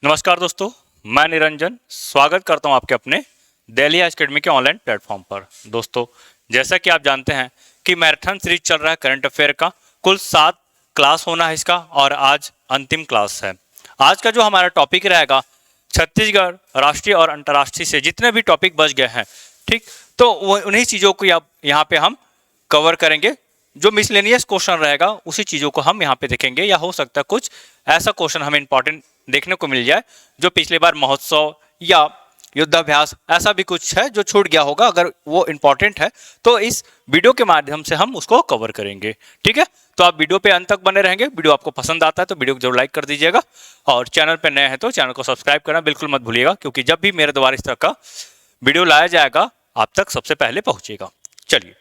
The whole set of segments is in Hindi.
नमस्कार दोस्तों, मैं निरंजन स्वागत करता हूं आपके अपने दिल्ली एकेडमी के ऑनलाइन प्लेटफॉर्म पर। दोस्तों, जैसा कि आप जानते हैं कि मैराथन सीरीज चल रहा है करंट अफेयर का। कुल 7 क्लास होना है इसका और आज अंतिम क्लास है। आज का जो हमारा टॉपिक रहेगा छत्तीसगढ़ राष्ट्रीय और अंतर्राष्ट्रीय से जितने भी टॉपिक बच गए हैं, ठीक, तो वो उन्हीं चीज़ों को यहाँ पे हम कवर करेंगे। जो मिसलेनियस क्वेश्चन रहेगा उसी चीज़ों को हम यहाँ पे देखेंगे, या हो सकता है कुछ ऐसा क्वेश्चन हमें इंपॉर्टेंट देखने को मिल जाए जो पिछले बार महोत्सव या युद्धाभ्यास ऐसा भी कुछ है जो छूट गया होगा। अगर वो इंपॉर्टेंट है तो इस वीडियो के माध्यम से हम उसको कवर करेंगे। ठीक है, तो आप वीडियो पे अंत तक बने रहेंगे। वीडियो आपको पसंद आता है तो वीडियो को जरूर लाइक कर दीजिएगा और चैनल पे नए हैं तो चैनल को सब्सक्राइब करना बिल्कुल मत भूलिएगा, क्योंकि जब भी मेरे द्वारा इस तरह का वीडियो लाया जाएगा आप तक सबसे पहले पहुंचेगा। चलिए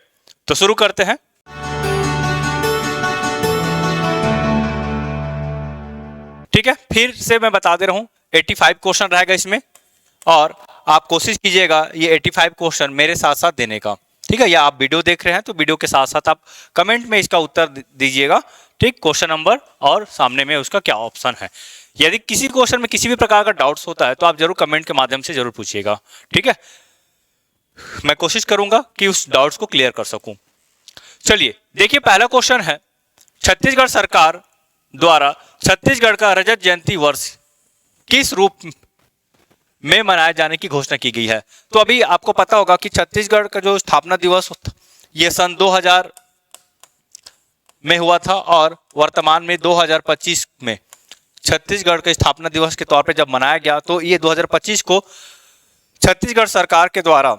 तो शुरू करते हैं। ठीक है, फिर से मैं बता दे रहा हूं 85 क्वेश्चन रहेगा इसमें, और आप कोशिश कीजिएगा ये 85 क्वेश्चन मेरे साथ साथ देने का। ठीक है, या आप वीडियो देख रहे हैं तो वीडियो के साथ साथ आप कमेंट में इसका उत्तर दीजिएगा। ठीक, क्वेश्चन नंबर और सामने में उसका क्या ऑप्शन है। यदि किसी क्वेश्चन में किसी भी प्रकार का डाउट्स होता है तो आप जरूर कमेंट के माध्यम से जरूर पूछिएगा। ठीक है, मैं कोशिश करूंगा कि उस डाउट्स को क्लियर कर सकूं। चलिए देखिए, पहला क्वेश्चन है छत्तीसगढ़ सरकार द्वारा छत्तीसगढ़ का रजत जयंती वर्ष किस रूप में मनाए जाने की घोषणा की गई है। तो अभी आपको पता होगा कि छत्तीसगढ़ का जो स्थापना दिवस ये सन 2000 में हुआ था और वर्तमान में 2025 में छत्तीसगढ़ के स्थापना दिवस के तौर पे जब मनाया गया, तो ये 2025 को छत्तीसगढ़ सरकार के द्वारा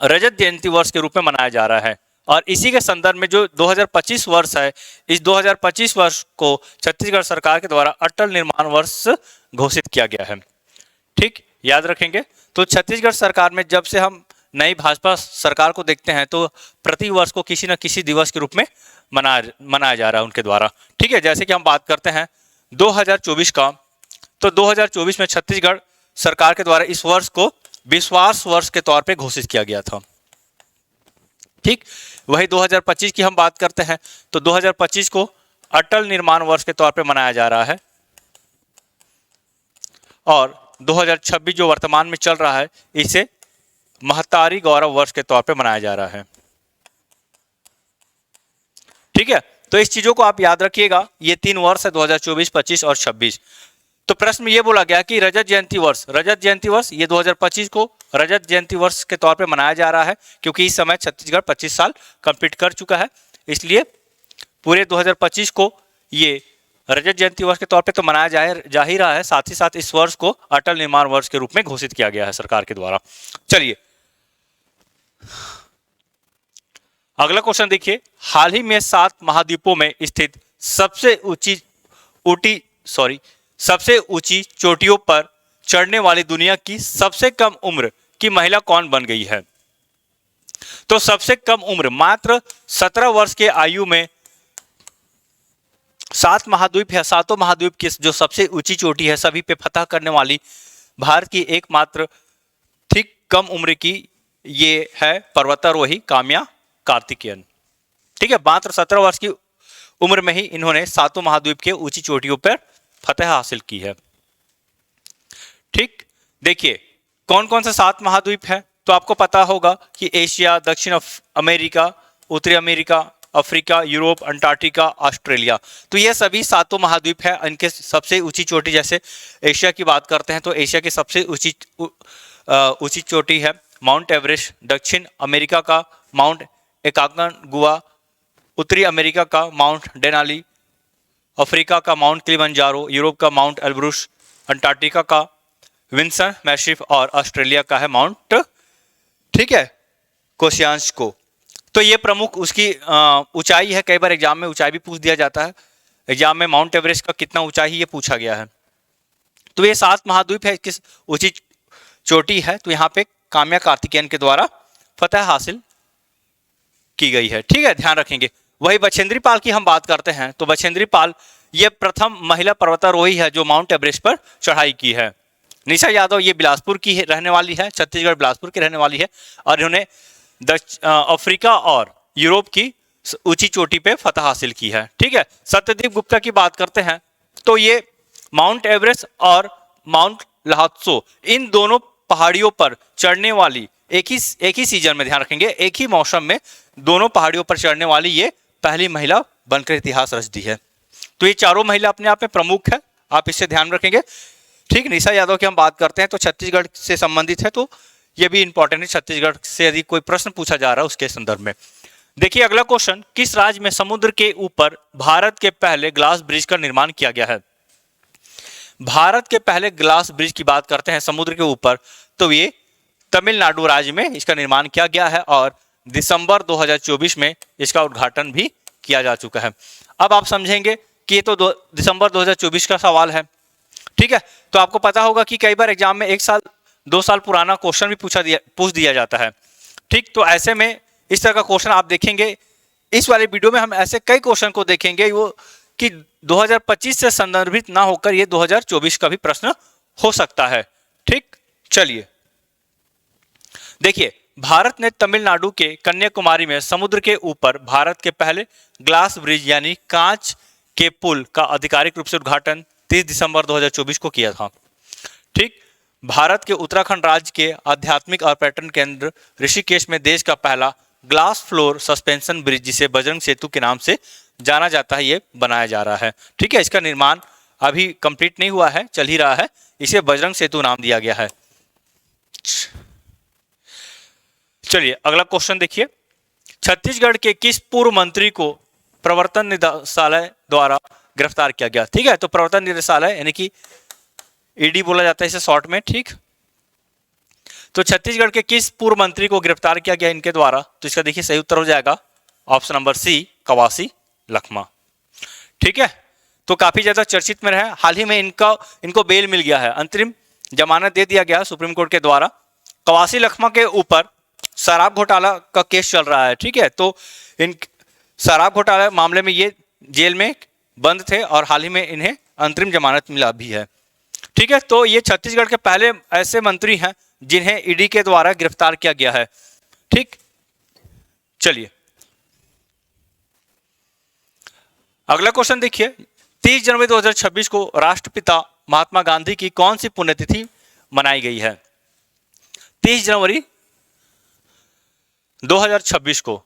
रजत जयंती वर्ष के रूप में मनाया जा रहा है। और इसी के संदर्भ में जो 2025 वर्ष है, इस 2025 वर्ष को छत्तीसगढ़ सरकार के द्वारा अटल निर्माण वर्ष घोषित किया गया है। ठीक, याद रखेंगे। तो छत्तीसगढ़ सरकार में जब से हम नई भाजपा सरकार को देखते हैं तो प्रति वर्ष को किसी न किसी दिवस के रूप में मनाया जा रहा है उनके द्वारा। ठीक है, जैसे कि हम बात करते हैं 2024 का, तो 2024 में छत्तीसगढ़ सरकार के द्वारा इस वर्ष को विश्वास वर्ष के तौर पे घोषित किया गया था। ठीक, वही 2025 की हम बात करते हैं तो 2025 को अटल निर्माण वर्ष के तौर पे मनाया जा रहा है, और 2026 जो वर्तमान में चल रहा है इसे महतारी गौरव वर्ष के तौर पे मनाया जा रहा है। ठीक है, तो इस चीजों को आप याद रखिएगा। ये 3 वर्ष है, 2024, 25 और 26। तो प्रश्न में ये बोला गया कि रजत जयंती वर्ष ये 2025 को रजत जयंती वर्ष के तौर पे मनाया जा रहा है, क्योंकि इस समय छत्तीसगढ़ 25 साल कंप्लीट कर चुका है। इसलिए पूरे 2025 को ये रजत जयंती वर्ष के तौर पे तो मनाया जा ही रहा है, साथ ही साथ इस वर्ष को अटल निर्माण वर्ष के रूप में घोषित किया गया है सरकार के द्वारा। चलिए अगला क्वेश्चन देखिए, हाल ही में 7 महाद्वीपों में स्थित सबसे ऊंची चोटियों पर चढ़ने वाली दुनिया की सबसे कम उम्र की महिला कौन बन गई है। तो सबसे कम उम्र मात्र 17 वर्ष के आयु में 7 महाद्वीप है, 7 महाद्वीप की जो सबसे ऊंची चोटी है सभी पे फतह करने वाली भारत की एकमात्र ठीक कम उम्र की ये है पर्वतारोही काम्या कार्तिकेयन। ठीक है, मात्र 17 वर्ष की उम्र में ही इन्होंने 7 महाद्वीप के ऊंची चोटियों पर फतह हासिल की है। ठीक, देखिए कौन कौन से 7 महाद्वीप हैं, तो आपको पता होगा कि एशिया, दक्षिण अमेरिका, उत्तरी America, Africa, Europe, Antarctica, Australia. तो ये सभी 7 महाद्वीप हैं। इनके सबसे ऊंची चोटी, जैसे एशिया की बात करते हैं तो एशिया की सबसे ऊंची चोटी है माउंट एवरेस्ट, दक्षिण अमेरिका का माउंट एकाकनगुआ, उत्तरी अमेरिका का माउंट डेनाली, अफ्रीका का माउंट किलिमंजारो, यूरोप का माउंट एल्ब्रुस, अंटार्कटिका का विंसन मैसिफ और ऑस्ट्रेलिया का है माउंट, ठीक है, कोसियान्स्को। तो ये प्रमुख उसकी ऊंचाई है। कई बार एग्जाम में ऊंचाई भी पूछ दिया जाता है। एग्जाम में माउंट एवरेस्ट का कितना ऊंचाई ये पूछा गया है। तो ये 7 महाद्वीप है, किस ऊंची चोटी है, तो यहाँ पे काम्या कार्तिकेयन के द्वारा फतह हासिल की गई है। ठीक है, ध्यान रखेंगे। वही बछेंद्री पाल की हम बात करते हैं तो बछेंद्री पाल ये प्रथम महिला पर्वतारोही है जो माउंट एवरेस्ट पर चढ़ाई की है। निशा यादव ये बिलासपुर की रहने वाली है, छत्तीसगढ़ बिलासपुर की रहने वाली है, और इन्होंने अफ्रीका और यूरोप की ऊंची चोटी पे फतह हासिल की है। ठीक है, सत्यदीप गुप्ता की बात करते हैं तो ये माउंट एवरेस्ट और माउंट ल्हात्सो, इन दोनों पहाड़ियों पर चढ़ने वाली एक ही सीजन में, ध्यान रखेंगे, एक ही मौसम में दोनों पहाड़ियों पर चढ़ने वाली ये पहली महिला बनकर इतिहास रच दी है। तो ये चारों महिला अपने आप में प्रमुख है, आप इससे ध्यान रखेंगे। ठीक, निशा यादव की हम बात करते हैं तो छत्तीसगढ़ से संबंधित है, तो ये भी इंपॉर्टेंट है, छत्तीसगढ़ से यदि कोई प्रश्न पूछा जा रहा है उसके संदर्भ में। देखिए अगला क्वेश्चन, किस राज्य में समुद्र के ऊपर भारत के पहले ग्लास ब्रिज का निर्माण किया गया है? भारत के पहले ग्लास ब्रिज की बात करते हैं समुद्र के ऊपर, तो ये तमिलनाडु राज्य में इसका निर्माण किया गया है और दिसंबर 2024 में इसका उद्घाटन भी किया जा चुका है। अब आप समझेंगे कि ये तो दिसंबर 2024 का सवाल है, ठीक है। तो आपको पता होगा कि कई बार एग्जाम में 1 साल 2 साल पुराना क्वेश्चन भी पूछ दिया जाता है, ठीक। तो ऐसे में इस तरह का क्वेश्चन आप देखेंगे। इस वाले वीडियो में हम ऐसे कई क्वेश्चन को देखेंगे वो कि 2025 से संदर्भित ना होकर ये 2024 का भी प्रश्न हो सकता है, ठीक। चलिए देखिए, भारत ने तमिलनाडु के कन्याकुमारी में समुद्र के ऊपर भारत के पहले ग्लास ब्रिज यानी कांच के पुल का आधिकारिक रूप से उद्घाटन 30 दिसंबर 2024 को किया था, ठीक। भारत के उत्तराखंड राज्य के आध्यात्मिक और पर्यटन केंद्र ऋषिकेश में देश का पहला ग्लास फ्लोर सस्पेंशन ब्रिज, जिसे बजरंग सेतु के नाम से जाना जाता है, ये बनाया जा रहा है, ठीक है। इसका निर्माण अभी कंप्लीट नहीं हुआ है, चल ही रहा है, इसे बजरंग सेतु नाम दिया गया है। चलिए अगला क्वेश्चन देखिए, छत्तीसगढ़ के किस पूर्व मंत्री को प्रवर्तन निदेशालय द्वारा गिरफ्तार किया गया? ठीक है, तो प्रवर्तन निदेशालय यानी कि ईडी बोला जाता है इसे शॉर्ट में, ठीक। तो छत्तीसगढ़ के किस पूर्व मंत्री को गिरफ्तार किया गया इनके द्वारा? तो इसका देखिए सही उत्तर हो जाएगा option number C, Kawasi Lakhma, ठीक है। तो काफी ज्यादा चर्चित में रहे, हाल ही में इनको बेल मिल गया है, अंतरिम जमानत दे दिया गया सुप्रीम कोर्ट के द्वारा। कवासी लखमा के ऊपर शराब घोटाला का केस चल रहा है, ठीक है। तो इन शराब घोटाला मामले में ये जेल में बंद थे और हाल ही में इन्हें अंतरिम जमानत मिला भी है, ठीक है। तो ये छत्तीसगढ़ के पहले ऐसे मंत्री हैं जिन्हें ईडी के द्वारा गिरफ्तार किया गया है, ठीक। चलिए अगला क्वेश्चन देखिए, 30 जनवरी 2026 को राष्ट्रपिता महात्मा गांधी की कौन सी पुण्यतिथि मनाई गई है? 30 जनवरी 2026 को,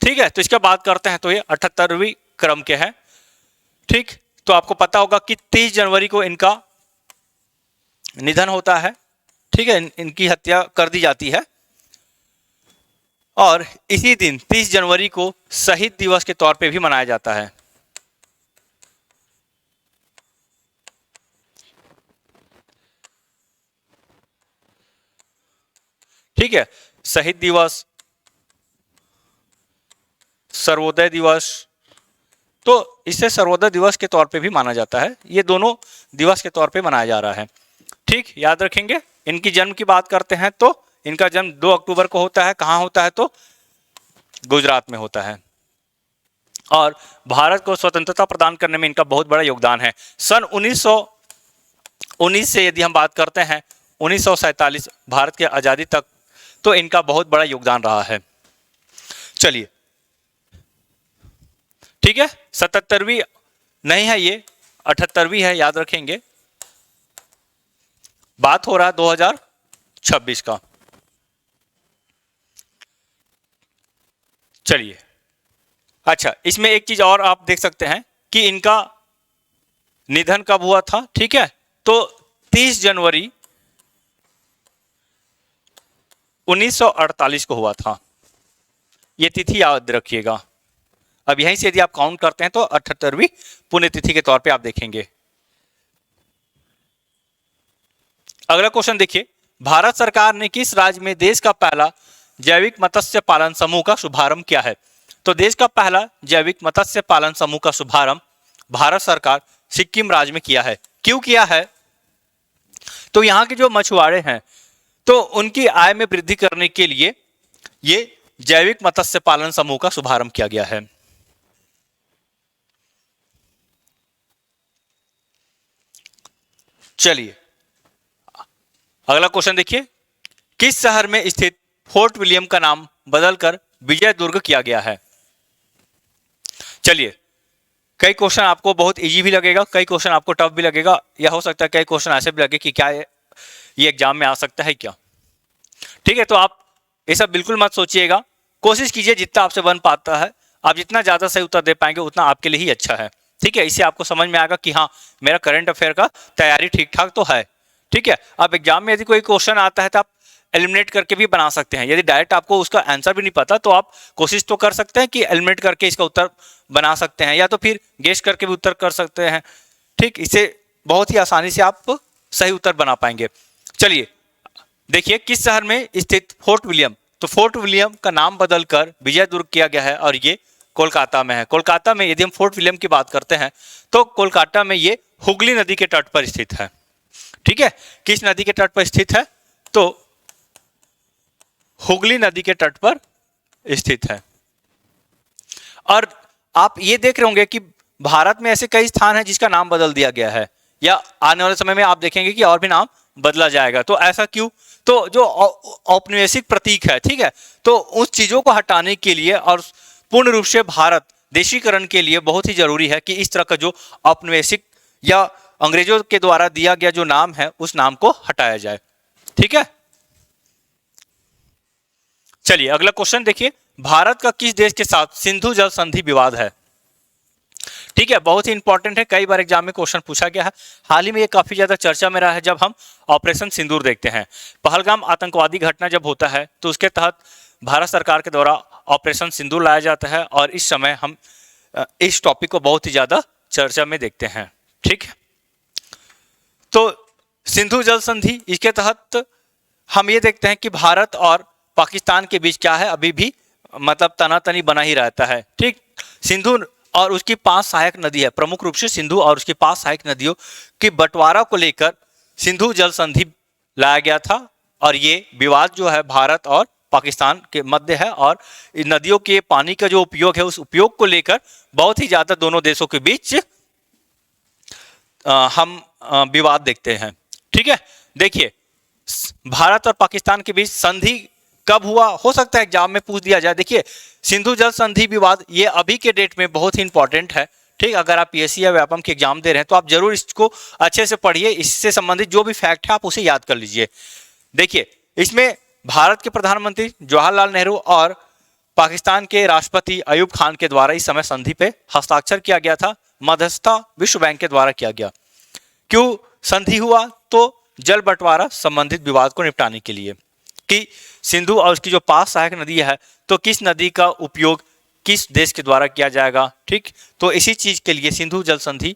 ठीक है। तो इसका बात करते हैं तो ये 78वीं क्रम के हैं, ठीक। तो आपको पता होगा कि 30 जनवरी को इनका निधन होता है, ठीक है, इनकी हत्या कर दी जाती है और इसी दिन 30 जनवरी को शहीद दिवस के तौर पे भी मनाया जाता है, ठीक है। शहीद दिवस, सर्वोदय दिवस, तो इसे सर्वोदय दिवस के तौर पे भी माना जाता है, ये दोनों दिवस के तौर पे मनाया जा रहा है, ठीक। याद रखेंगे। इनकी जन्म की बात करते हैं तो इनका जन्म 2 अक्टूबर को होता है, कहां होता है? तो गुजरात में होता है और भारत को स्वतंत्रता प्रदान करने में इनका बहुत बड़ा योगदान है। सन 1919 से यदि हम बात करते हैं 1947 भारत की आजादी तक, तो इनका बहुत बड़ा योगदान रहा है। चलिए ठीक है, 77वीं नहीं है ये, 78वीं है, याद रखेंगे। बात हो रहा है 2026 का। चलिए अच्छा, इसमें एक चीज और आप देख सकते हैं कि इनका निधन कब हुआ था, ठीक है। तो 30 जनवरी 1948 को हुआ था, ये तिथि याद रखिएगा। अब यहीं से यदि आप काउंट करते हैं तो 78वीं पुण्यतिथि के तौर पे आप देखेंगे। अगला क्वेश्चन देखिए, भारत सरकार ने किस राज्य में देश का पहला जैविक मत्स्य पालन समूह का शुभारंभ किया है? तो देश का पहला जैविक मत्स्य पालन समूह का शुभारंभ भारत सरकार सिक्किम राज्य में किया है। क्यों किया है? तो यहाँ के जो मछुआरे हैं तो उनकी आय में वृद्धि करने के लिए ये जैविक मत्स्य पालन समूह का शुभारंभ किया गया है। चलिए अगला क्वेश्चन देखिए, किस शहर में स्थित फोर्ट विलियम का नाम बदलकर विजय दुर्ग किया गया है? चलिए कई क्वेश्चन आपको बहुत इजी भी लगेगा, कई क्वेश्चन आपको टफ भी लगेगा, या हो सकता है कई क्वेश्चन ऐसे भी लगे कि क्या ये एग्जाम में आ सकता है क्या। ठीक है, तो आप ये सब बिल्कुल मत सोचिएगा, कोशिश कीजिए जितना आपसे बन पाता है, आप जितना ज़्यादा सही उत्तर दे पाएंगे उतना आपके लिए ही अच्छा है। ठीक है, इससे आपको समझ में आएगा कि हाँ मेरा करंट अफेयर का तैयारी ठीक ठाक तो है। ठीक है, अब एग्जाम में यदि कोई क्वेश्चन आता है तो आप एलिमिनेट करके भी बना सकते हैं। यदि डायरेक्ट आपको उसका आंसर भी नहीं पता तो आप कोशिश तो कर सकते हैं कि एलिमिनेट करके इसका उत्तर बना सकते हैं, या तो फिर गेस करके भी उत्तर कर सकते हैं। ठीक, इसे बहुत ही आसानी से आप सही उत्तर बना पाएंगे। चलिए देखिए, किस शहर में स्थित फोर्ट विलियम, तो फोर्ट विलियम का नाम बदलकर विजय दुर्ग किया गया है और ये कोलकाता में है। कोलकाता में यदि हम फोर्ट विलियम की बात करते हैं तो कोलकाता में ये हुगली नदी के तट पर स्थित है। ठीक है, किस नदी के तट पर स्थित है, तो हुगली नदी के तट पर स्थित है। और आप ये देख रहे होंगे कि भारत में ऐसे कई स्थान हैं जिसका नाम बदल दिया गया है, या आने वाले समय में आप देखेंगे कि और भी नाम बदला जाएगा। तो ऐसा क्यों, तो जो औपनिवेशिक प्रतीक है, ठीक है, तो उस चीजों को हटाने के लिए और पूर्ण रूप से भारत देशीकरण के लिए बहुत ही जरूरी है कि इस तरह का जो औपनिवेशिक या अंग्रेजों के द्वारा दिया गया जो नाम है उस नाम को हटाया जाए। ठीक है, चलिए अगला क्वेश्चन देखिए, भारत का किस देश के साथ सिंधु जल संधि विवाद है। ठीक है, बहुत ही इंपॉर्टेंट है, कई बार एग्जाम में क्वेश्चन पूछा गया है। हाल ही में ये काफी ज्यादा चर्चा में रहा है जब हम ऑपरेशन सिंदूर देखते हैं। पहलगाम आतंकवादी घटना जब होता है तो उसके तहत भारत सरकार के द्वारा ऑपरेशन सिंदूर लाया जाता है, और इस समय हम इस टॉपिक को बहुत ही ज्यादा चर्चा में देखते हैं। ठीक है, तो सिंधु जल संधि, इसके तहत हम ये देखते हैं कि भारत और पाकिस्तान के बीच क्या है, अभी भी मतलब तनातनी बना ही रहता है। ठीक, सिंधु और उसकी 5 सहायक नदी है, प्रमुख रूप से सिंधु और उसकी 5 सहायक नदियों के बंटवारा को लेकर सिंधु जल संधि लाया गया था, और ये विवाद जो है भारत और पाकिस्तान के मध्य है, और इन नदियों के पानी का जो उपयोग है उस उपयोग को लेकर बहुत ही ज्यादा दोनों देशों के बीच हम विवाद देखते हैं। ठीक है, देखिए भारत और पाकिस्तान के बीच संधि कब हुआ, हो सकता है एग्जाम में पूछ दिया जाए। देखिए सिंधु जल संधि विवाद ये अभी के डेट में बहुत ही इंपॉर्टेंट है। ठीक, अगर आप पीएससी या व्यापम के एग्जाम दे रहे हैं तो आप जरूर इसको अच्छे से पढ़िए, इससे संबंधित जो भी फैक्ट है आप उसे याद कर लीजिए। देखिए इसमें भारत के प्रधानमंत्री जवाहरलाल नेहरू और पाकिस्तान के राष्ट्रपति अयूब खान के द्वारा इस समय संधि पे हस्ताक्षर किया गया था, मध्यस्थता विश्व बैंक के द्वारा किया गया। क्यों संधि हुआ, तो जल बंटवारा संबंधित विवाद को निपटाने के लिए कि सिंधु और उसकी जो 5 सहायक नदी है तो किस नदी का उपयोग किस देश के द्वारा किया जाएगा। ठीक, तो इसी चीज के लिए सिंधु जल संधि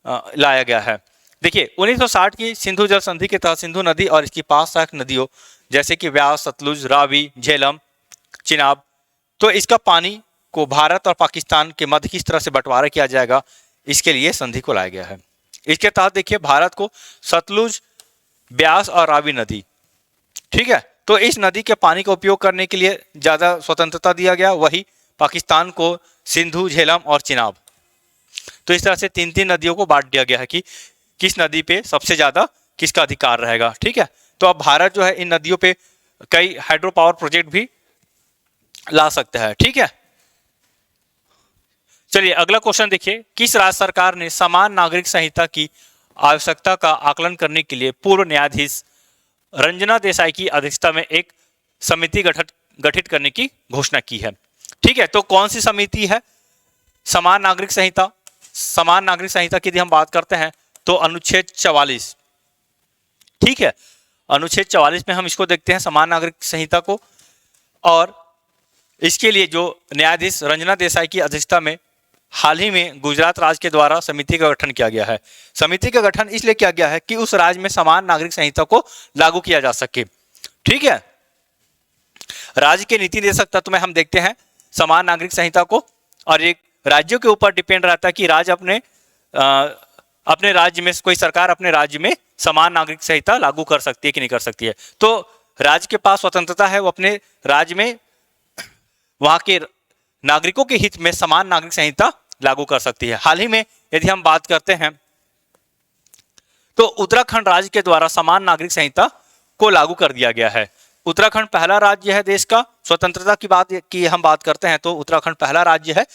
लाया गया है। देखिए 1960 की सिंधु जल संधि के तहत सिंधु नदी और इसकी 5 सहायक नदियों जैसे कि व्यास, सतलुज, रावी, झेलम, चिनाब, तो इसका पानी को भारत और पाकिस्तान के मध्य किस तरह से बंटवारा किया जाएगा, इसके लिए संधि को लाया गया है। इसके तहत देखिए भारत को सतलुज, ब्यास और रावी नदी, ठीक है, तो इस नदी के पानी का उपयोग करने के लिए ज्यादा स्वतंत्रता दिया गया, वही पाकिस्तान को सिंधु, झेलम और चिनाब। तो इस तरह से 3-3 नदियों को बांट दिया गया है कि किस नदी पे सबसे ज्यादा किसका अधिकार रहेगा। ठीक है, तो अब भारत जो है इन नदियों पे कई हाइड्रो पावर प्रोजेक्ट भी ला सकता है। ठीक है, चलिए अगला क्वेश्चन देखिए, किस राज्य सरकार ने समान नागरिक संहिता की आवश्यकता का आकलन करने के लिए पूर्व न्यायाधीश रंजना देसाई की अध्यक्षता में एक समिति गठित करने की घोषणा की है। ठीक है, तो कौन सी समिति है, समान नागरिक संहिता। समान नागरिक संहिता की यदि हम बात करते हैं तो अनुच्छेद 44, ठीक है, अनुच्छेद 44 में हम इसको देखते हैं समान नागरिक संहिता को, और इसके लिए जो न्यायाधीश रंजना देसाई की अध्यक्षता में हाल ही में गुजरात राज्य के द्वारा समिति का गठन किया गया है। समिति का गठन इसलिए किया गया है कि उस राज्य में समान नागरिक संहिता को लागू किया जा सके। ठीक है, राज्य के नीति निर्देशक तत्व में हम देखते हैं समान नागरिक संहिता को, और एक राज्यों के ऊपर डिपेंड रहता है कि राज्य अपने राज्य में, कोई सरकार अपने राज्य में समान नागरिक संहिता लागू कर सकती है कि नहीं कर सकती है। तो राज्य के पास स्वतंत्रता है, वो अपने राज्य में वहां के नागरिकों के हित में समान नागरिक संहिता लागू कर सकती है। हाल ही में यदि हम बात करते हैं तो उत्तराखंड राज्य के द्वारा समान नागरिक संहिता को लागू कर दिया गया है। उत्तराखंड पहला राज्य है देश का, स्वतंत्रता की बात की हम बात करते हैं तो उत्तराखंड पहला राज्य है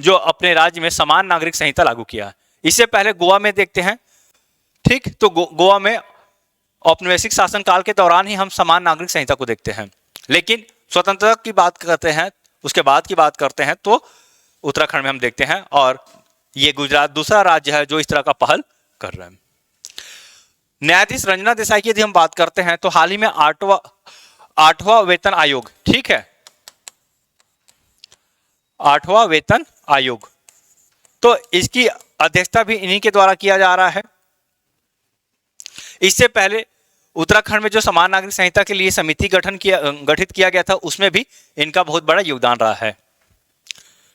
जो अपने राज्य में समान नागरिक संहिता लागू किया है। इससे पहले गोवा में देखते हैं, ठीक, तो गोवा में औपनिवेशिक शासन काल के दौरान ही हम समान नागरिक संहिता को देखते हैं, लेकिन स्वतंत्रता की बात करते हैं, उसके बाद की बात करते हैं तो उत्तराखंड में हम देखते हैं, और ये गुजरात दूसरा राज्य है जो इस तरह का पहल कर रहा है। न्यायाधीश रंजना देसाई की यदि हम बात करते हैं तो हाल ही में आठवां वेतन आयोग, ठीक है, आठवां वेतन आयोग, तो इसकी अध्यक्षता भी इन्हीं के द्वारा किया जा रहा है। इससे पहले उत्तराखंड में जो समान नागरिक संहिता के लिए समिति गठित किया गया था, उसमें भी इनका बहुत बड़ा योगदान रहा है।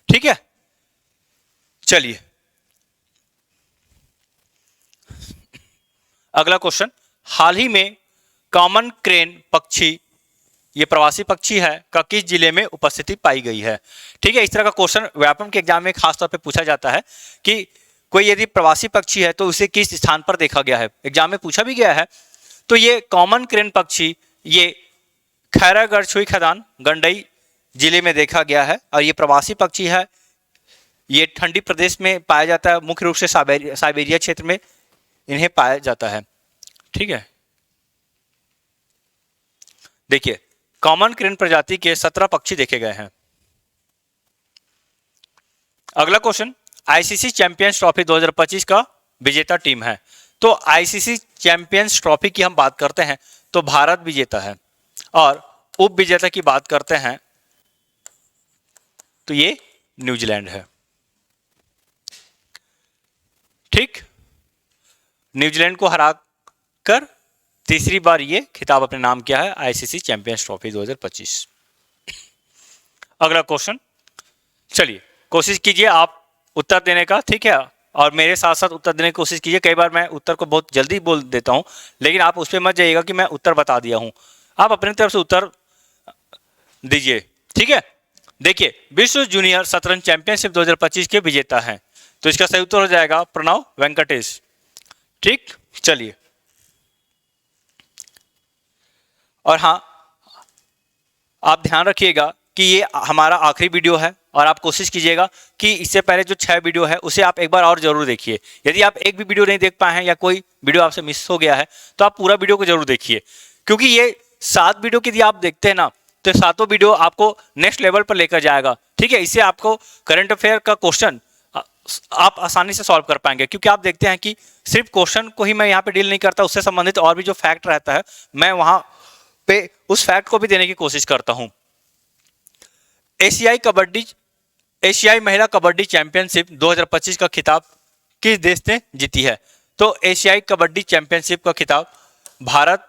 ठीक है, चलिए अगला क्वेश्चन। हाल ही में कॉमन क्रेन पक्षी, ये प्रवासी पक्षी है, का किस जिले में उपस्थिति पाई गई है? ठीक है, इस तरह का क्वेश्चन व्यापम के एग्जाम में खासतौर पे पूछा जाता है कि कोई यदि प्रवासी पक्षी है तो उसे किस स्थान पर देखा गया है, एग्जाम में पूछा भी गया है। तो ये कॉमन क्रेन पक्षी ये खैरागढ़ छुई खदान गंडई जिले में देखा गया है, और ये प्रवासी पक्षी है, ये ठंडी प्रदेश में पाया जाता है, मुख्य रूप से साइबेरिया क्षेत्र में इन्हें पाया जाता है। ठीक है, देखिए कॉमन क्रेन प्रजाति के 17 पक्षी देखे गए हैं। अगला क्वेश्चन, आईसीसी चैंपियंस ट्रॉफी 2025 का विजेता टीम है। तो आईसीसी चैंपियंस ट्रॉफी की हम बात करते हैं तो भारत विजेता है, और उप विजेता की बात करते हैं तो ये न्यूजीलैंड है। ठीक, न्यूजीलैंड को हराकर तीसरी बार ये खिताब अपने नाम किया है, आईसीसी चैंपियंस ट्रॉफी 2025। अगला क्वेश्चन, चलिए कोशिश कीजिए आप उत्तर देने का, ठीक है, और मेरे साथ साथ उत्तर देने की कोशिश कीजिए। कई बार मैं उत्तर को बहुत जल्दी बोल देता हूं, लेकिन आप उस पर मत जाइएगा कि मैं उत्तर बता दिया हूं, आप अपनी तरफ से उत्तर दीजिए। ठीक है, देखिए विश्व जूनियर शतरंज चैंपियनशिप 2025 के विजेता हैं, तो इसका सही उत्तर हो जाएगा प्रणव वेंकटेश। ठीक, चलिए, और हाँ आप ध्यान रखिएगा कि ये हमारा आखिरी वीडियो है, और आप कोशिश कीजिएगा कि इससे पहले जो 6 वीडियो है उसे आप एक बार और जरूर देखिए। यदि आप एक भी वीडियो नहीं देख पाए हैं या कोई वीडियो आपसे मिस हो गया है तो आप पूरा वीडियो को जरूर देखिए, क्योंकि ये 7 वीडियो की यदि आप देखते हैं ना तो 7 वीडियो आपको नेक्स्ट लेवल पर लेकर जाएगा। ठीक है, इससे आपको करंट अफेयर का क्वेश्चन आप आसानी से सॉल्व कर पाएंगे, क्योंकि आप देखते हैं कि सिर्फ क्वेश्चन को ही मैं यहाँ पे डील नहीं करता, उससे संबंधित और भी जो फैक्ट रहता है मैं वहां पे उस फैक्ट को भी देने की कोशिश करता हूं। एशियाई महिला कबड्डी चैंपियनशिप 2025 का खिताब किस देश ने जीती है? तो एशियाई कबड्डी चैंपियनशिप का खिताब भारत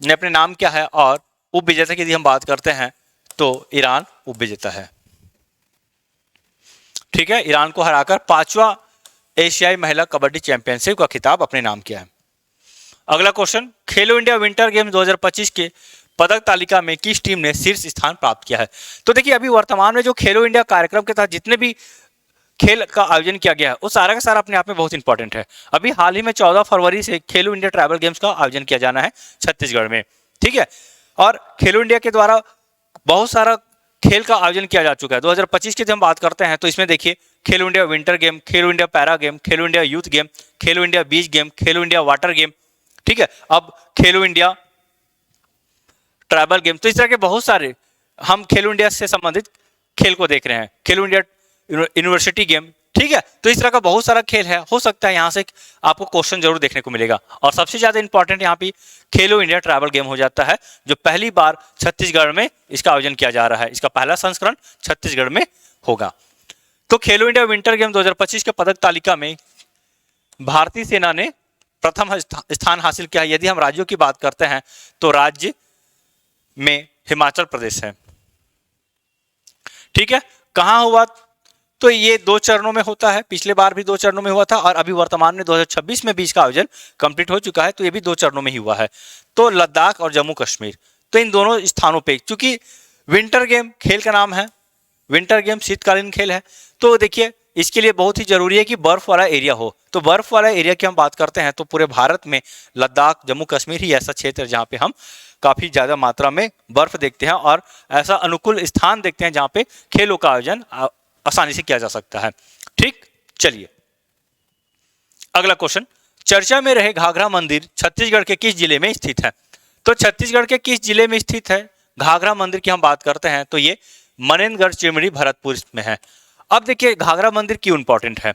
ने अपने नाम किया है, और उप विजेता की यदि हम बात करते हैं तो ईरान उप विजेता है। ठीक है, ईरान को हराकर 5वां एशियाई महिला कबड्डी चैंपियनशिप का खिताब अपने नाम किया है। अगला क्वेश्चन, खेलो इंडिया विंटर गेम्स 2025 के पदक तालिका में किस टीम ने शीर्ष स्थान प्राप्त किया है? तो देखिए अभी वर्तमान में जो खेलो इंडिया कार्यक्रम के तहत जितने भी खेल का आयोजन किया गया है वो सारा का सारा अपने आप में बहुत इंपॉर्टेंट है। अभी हाल ही में 14 फरवरी से खेलो इंडिया ट्राइबल गेम्स का आयोजन किया जाना है छत्तीसगढ़ में। ठीक है, और खेलो इंडिया के द्वारा बहुत सारा खेल का आयोजन किया जा चुका है। 2025 की जब हम बात करते हैं तो इसमें देखिए खेलो इंडिया विंटर गेम, खेलो इंडिया पैरा गेम, खेलो इंडिया यूथ गेम, खेलो इंडिया बीच गेम, खेलो इंडिया वाटर गेम। ठीक है, अब खेलो इंडिया ट्राइबल गेम, तो इस तरह के बहुत सारे हम खेलो इंडिया से संबंधित खेल को देख रहे हैं। खेलो इंडिया यूनिवर्सिटी गेम, ठीक है, तो इस तरह का बहुत सारा खेल है, हो सकता है यहाँ से आपको क्वेश्चन जरूर देखने को मिलेगा। और सबसे ज्यादा इंपॉर्टेंट यहाँ पे खेलो इंडिया ट्राइबल गेम हो जाता है, जो पहली बार छत्तीसगढ़ में इसका आयोजन किया जा रहा है। इसका पहला संस्करण छत्तीसगढ़ में होगा। तो खेलो इंडिया विंटर गेम 2025 के पदक तालिका में भारतीय सेना ने प्रथम स्थान हासिल किया है। यदि हम राज्यों की बात करते हैं तो राज्य में हिमाचल प्रदेश है। ठीक है, कहां हुआ? तो ये 2 चरणों में होता है, पिछले बार भी 2 चरणों में हुआ था, और अभी वर्तमान में 2026 में भी इसका आयोजन कंप्लीट हो चुका है, तो ये भी 2 चरणों में ही हुआ है। तो लद्दाख और जम्मू कश्मीर, तो इन दोनों स्थानों पे, क्योंकि विंटर गेम खेल का नाम है, विंटर गेम शीतकालीन खेल है, तो देखिए इसके लिए बहुत ही जरूरी है कि बर्फ वाला एरिया हो। तो बर्फ वाला एरिया की हम बात करते हैं तो पूरे भारत में लद्दाख जम्मू कश्मीर ही ऐसा क्षेत्र है जहाँ पे हम काफी ज्यादा मात्रा में बर्फ देखते हैं, और ऐसा अनुकूल स्थान देखते हैं जहाँ पे खेलों का आयोजन आसानी से किया जा सकता है। ठीक, चलिए अगला क्वेश्चन, चर्चा में रहे घाघरा मंदिर छत्तीसगढ़ के किस जिले में स्थित है? तो छत्तीसगढ़ के किस जिले में स्थित है घाघरा मंदिर की हम बात करते हैं तो ये मनेन्द्रगढ़ चिरमिरी भरतपुर में है। अब देखिए घाघरा मंदिर क्यों इंपॉर्टेंट है?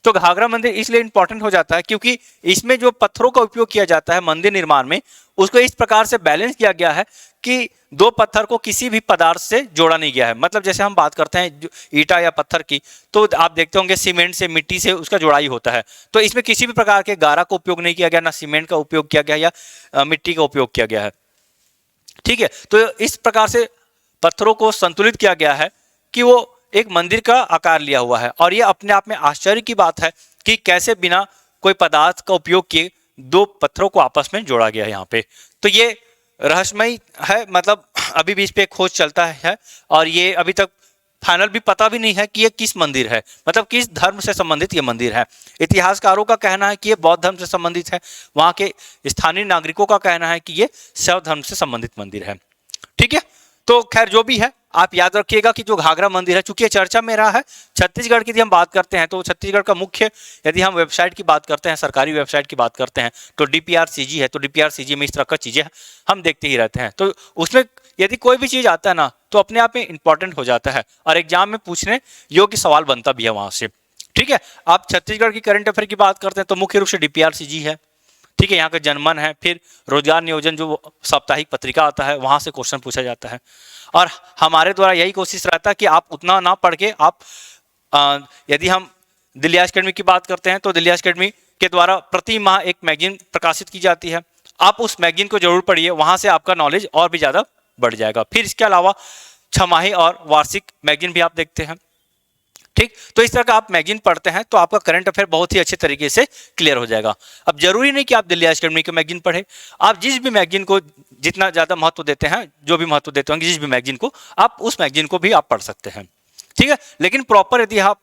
तो घाघरा मंदिर इसलिए इंपॉर्टेंट हो जाता है क्योंकि इसमें जो पत्थरों का उपयोग किया जाता है मंदिर निर्माण में, उसको इस प्रकार से बैलेंस किया गया है कि दो पत्थर को किसी भी पदार्थ से जोड़ा नहीं गया है। मतलब जैसे हम बात करते हैं ईंटा या पत्थर की, तो आप देखते होंगे सीमेंट से, मिट्टी से उसका जोड़ाई होता है। तो इसमें किसी भी प्रकार के गारा का उपयोग नहीं किया गया, ना सीमेंट का उपयोग किया गया या मिट्टी का उपयोग किया गया है। ठीक है, तो इस प्रकार से पत्थरों को संतुलित किया गया है कि वो एक मंदिर का आकार लिया हुआ है। और ये अपने आप में आश्चर्य की बात है कि कैसे बिना कोई पदार्थ का उपयोग किए दो पत्थरों को आपस में जोड़ा गया है यहाँ पे। तो ये रहस्यमय है, मतलब अभी भी इस पे खोज चलता है और ये अभी तक फाइनल भी पता भी नहीं है कि ये किस मंदिर है, मतलब किस धर्म से संबंधित ये मंदिर है। इतिहासकारों का कहना है कि ये बौद्ध धर्म से संबंधित है, वहाँ के स्थानीय नागरिकों का कहना है कि ये शैव धर्म से संबंधित मंदिर है। ठीक है, तो खैर जो भी है आप याद रखिएगा कि जो घाघरा मंदिर है, चूंकि चर्चा में रहा है, छत्तीसगढ़ की यदि हम बात करते हैं तो छत्तीसगढ़ का मुख्य, यदि हम वेबसाइट की बात करते हैं, सरकारी वेबसाइट की बात करते हैं तो DPRCG है। तो DPRCG में इस तरह का चीजें हम देखते ही रहते हैं। तो उसमें यदि कोई भी चीज आता है ना तो अपने आप में इंपॉर्टेंट हो जाता है और एग्जाम में पूछने योग्य सवाल बनता भी है वहां से। ठीक है, आप छत्तीसगढ़ की करंट अफेयर की बात करते हैं तो मुख्य रूप से DPRCG है। ठीक है, यहाँ का जनमन है, फिर रोजगार नियोजन जो साप्ताहिक पत्रिका आता है वहां से क्वेश्चन पूछा जाता है। और हमारे द्वारा यही कोशिश रहता है कि आप उतना ना पढ़ के आप यदि हम दिल्ली एकेडमी की बात करते हैं तो दिल्ली एकेडमी के द्वारा प्रति माह एक मैगजीन प्रकाशित की जाती है, आप उस मैगजीन को जरूर पढ़िए, वहां से आपका नॉलेज और भी ज्यादा बढ़ जाएगा। फिर इसके अलावा छमाही और वार्षिक मैगजीन भी आप देखते हैं। ठीक, तो इस तरह का आप मैगजीन पढ़ते हैं तो आपका करंट अफेयर बहुत ही अच्छे तरीके से क्लियर हो जाएगा। अब जरूरी नहीं कि आप दिल्ली एकेडमी के मैगजीन पढ़ें, आप जिस भी मैगजीन को जितना ज्यादा महत्व देते हैं, जो भी महत्व देते होंगे जिस भी मैगजीन को, आप उस मैगजीन को भी आप पढ़ सकते हैं। ठीक है, लेकिन प्रॉपर यदि आप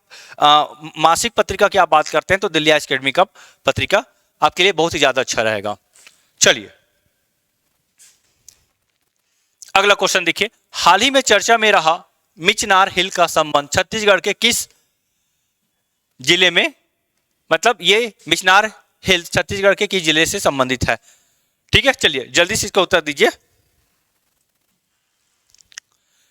मासिक पत्रिका की आप बात करते हैं तो दिल्ली एकेडमी का पत्रिका आपके लिए बहुत ही ज्यादा अच्छा रहेगा। चलिए अगला क्वेश्चन देखिए, हाल ही में चर्चा में रहा मिचनार हिल का संबंध छत्तीसगढ़ के किस जिले में, मतलब ये मिचनार हिल छत्तीसगढ़ के किस जिले से संबंधित है? ठीक है, चलिए जल्दी से इसका उत्तर दीजिए।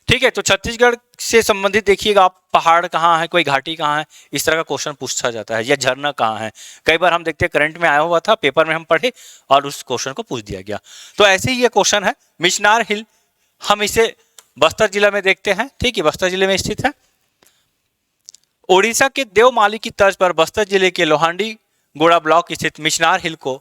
ठीक है, तो छत्तीसगढ़ से संबंधित देखिएगा आप, पहाड़ कहाँ है, कोई घाटी कहाँ है, इस तरह का क्वेश्चन पूछा जाता है, या झरना कहाँ है। कई बार हम देखते हैं करंट में आया हुआ था, पेपर में हम पढ़े और उस क्वेश्चन को पूछ दिया गया। तो ऐसे ही ये क्वेश्चन है, मिचनार हिल, हम इसे बस्तर जिला में देखते हैं। ठीक है, बस्तर जिले में स्थित है। ओडिशा के देवमाली की तर्ज पर बस्तर जिले के लोहांडी गोड़ा ब्लॉक स्थित मिचनार हिल को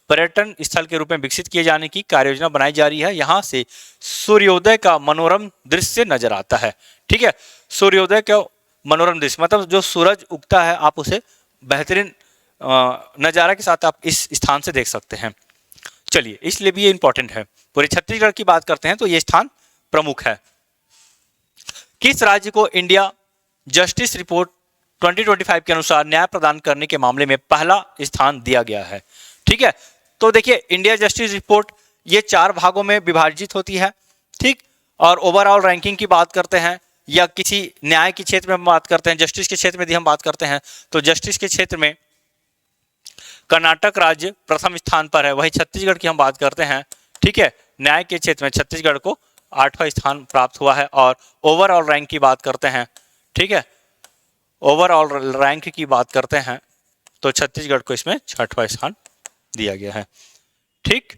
पर्यटन स्थल के रूप में विकसित किए जाने की कार्ययोजना बनाई जा रही है। यहाँ से सूर्योदय का मनोरम दृश्य नजर आता है। ठीक है, सूर्योदय का मनोरम दृश्य मतलब जो सूरज उगता है, आप उसे बेहतरीन नजारा के साथ आप इस स्थान से देख सकते हैं। चलिए, इसलिए भी ये इंपॉर्टेंट है। पूरे छत्तीसगढ़ की बात करते हैं तो ये स्थान प्रमुख है। किस राज्य को इंडिया जस्टिस रिपोर्ट 2025 के अनुसार न्याय प्रदान करने के मामले में पहला स्थान दिया गया है? ठीक है, तो देखिए इंडिया जस्टिस रिपोर्ट ये 4 भागों में विभाजित होती है। ठीक, और ओवरऑल रैंकिंग की बात करते हैं या किसी न्याय के क्षेत्र में हम बात करते हैं, जस्टिस के क्षेत्र में यदि हम बात करते हैं तो जस्टिस के क्षेत्र में कर्नाटक राज्य प्रथम स्थान पर है। वही छत्तीसगढ़ की हम बात करते हैं, ठीक है, न्याय के क्षेत्र में छत्तीसगढ़ को 8वां स्थान प्राप्त हुआ है। और ओवरऑल रैंक की बात करते हैं, ठीक है, ओवरऑल रैंक की बात करते हैं तो छत्तीसगढ़ को इसमें 6वां स्थान दिया गया है। ठीक,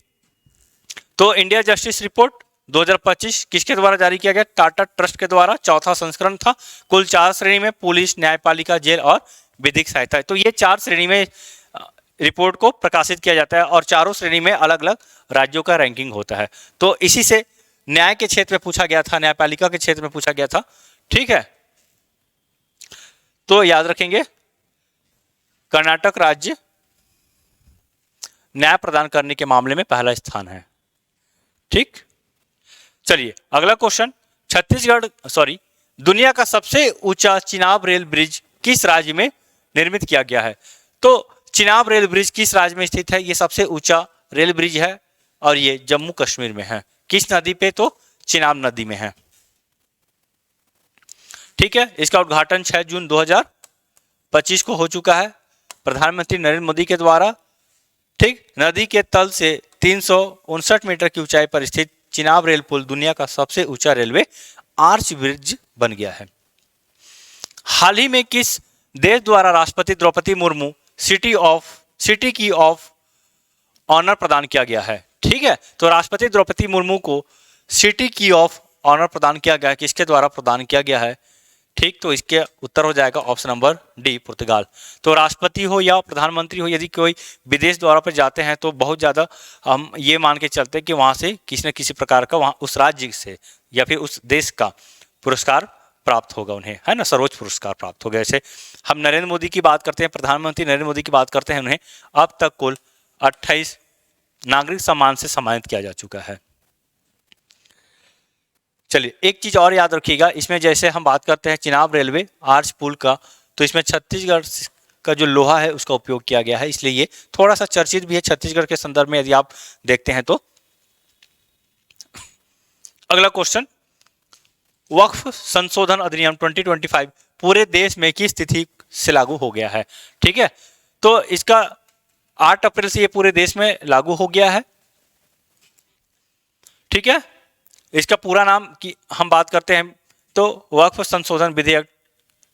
तो इंडिया जस्टिस रिपोर्ट 2025 किसके द्वारा जारी किया गया? टाटा ट्रस्ट के द्वारा, 4था संस्करण था। कुल 4 श्रेणी में, पुलिस, न्यायपालिका, जेल और विधिक सहायता। तो ये 4 श्रेणी में रिपोर्ट को प्रकाशित किया जाता है और चारों श्रेणी में अलग अलग राज्यों का रैंकिंग होता है। तो इसी से न्याय के क्षेत्र में पूछा गया था, न्यायपालिका के क्षेत्र में पूछा गया था। ठीक है, तो याद रखेंगे कर्नाटक राज्य न्याय प्रदान करने के मामले में पहला स्थान है। ठीक, चलिए अगला क्वेश्चन, दुनिया का सबसे ऊंचा चिनाब रेल ब्रिज किस राज्य में निर्मित किया गया है? तो चिनाब रेल ब्रिज किस राज्य में स्थित है? ये सबसे ऊंचा रेल ब्रिज है और ये जम्मू कश्मीर में है। किस नदी पे? तो चिनाब नदी में है। ठीक है, इसका उद्घाटन 6 जून 2025 को हो चुका है प्रधानमंत्री नरेंद्र मोदी के द्वारा। ठीक, नदी के तल से 359 मीटर की ऊंचाई पर स्थित चिनाब रेल पुल दुनिया का सबसे ऊंचा रेलवे आर्च ब्रिज बन गया है। हाल ही में किस देश द्वारा राष्ट्रपति द्रौपदी मुर्मू सिटी की ऑफ ऑनर प्रदान किया गया है? ठीक है, तो राष्ट्रपति द्रौपदी मुर्मू को सिटी की ऑफ ऑनर प्रदान किया गया है, किसके द्वारा प्रदान किया गया है? ठीक, तो इसके उत्तर हो जाएगा ऑप्शन नंबर डी, पुर्तगाल। तो राष्ट्रपति हो या प्रधानमंत्री हो, यदि कोई विदेश दौरा पर जाते हैं तो बहुत ज़्यादा हम ये मान के चलते हैं कि वहाँ से किसी न किसी प्रकार का वहाँ उस राज्य से या फिर उस देश का पुरस्कार प्राप्त होगा उन्हें, है ना, सर्वोच्च पुरस्कार प्राप्त होगा। जैसे हम नरेंद्र मोदी की बात करते हैं, प्रधानमंत्री नरेंद्र मोदी की बात करते हैं, उन्हें अब तक कुल 28 नागरिक सम्मान से सम्मानित किया जा चुका है। चलिए, एक चीज और याद रखिएगा, इसमें जैसे हम बात करते हैं चिनाब रेलवे आर्च पुल का, तो इसमें छत्तीसगढ़ का जो लोहा है उसका उपयोग किया गया है, इसलिए ये थोड़ा सा चर्चित भी है छत्तीसगढ़ के संदर्भ में यदि आप देखते हैं तो। अगला क्वेश्चन, वक्फ संशोधन अधिनियम 2025 पूरे देश में किस तिथि से लागू हो गया है? ठीक है, तो इसका 8 अप्रैल से ये पूरे देश में लागू हो गया है। ठीक है, इसका पूरा नाम की हम बात करते हैं तो वक्फ संशोधन विधेयक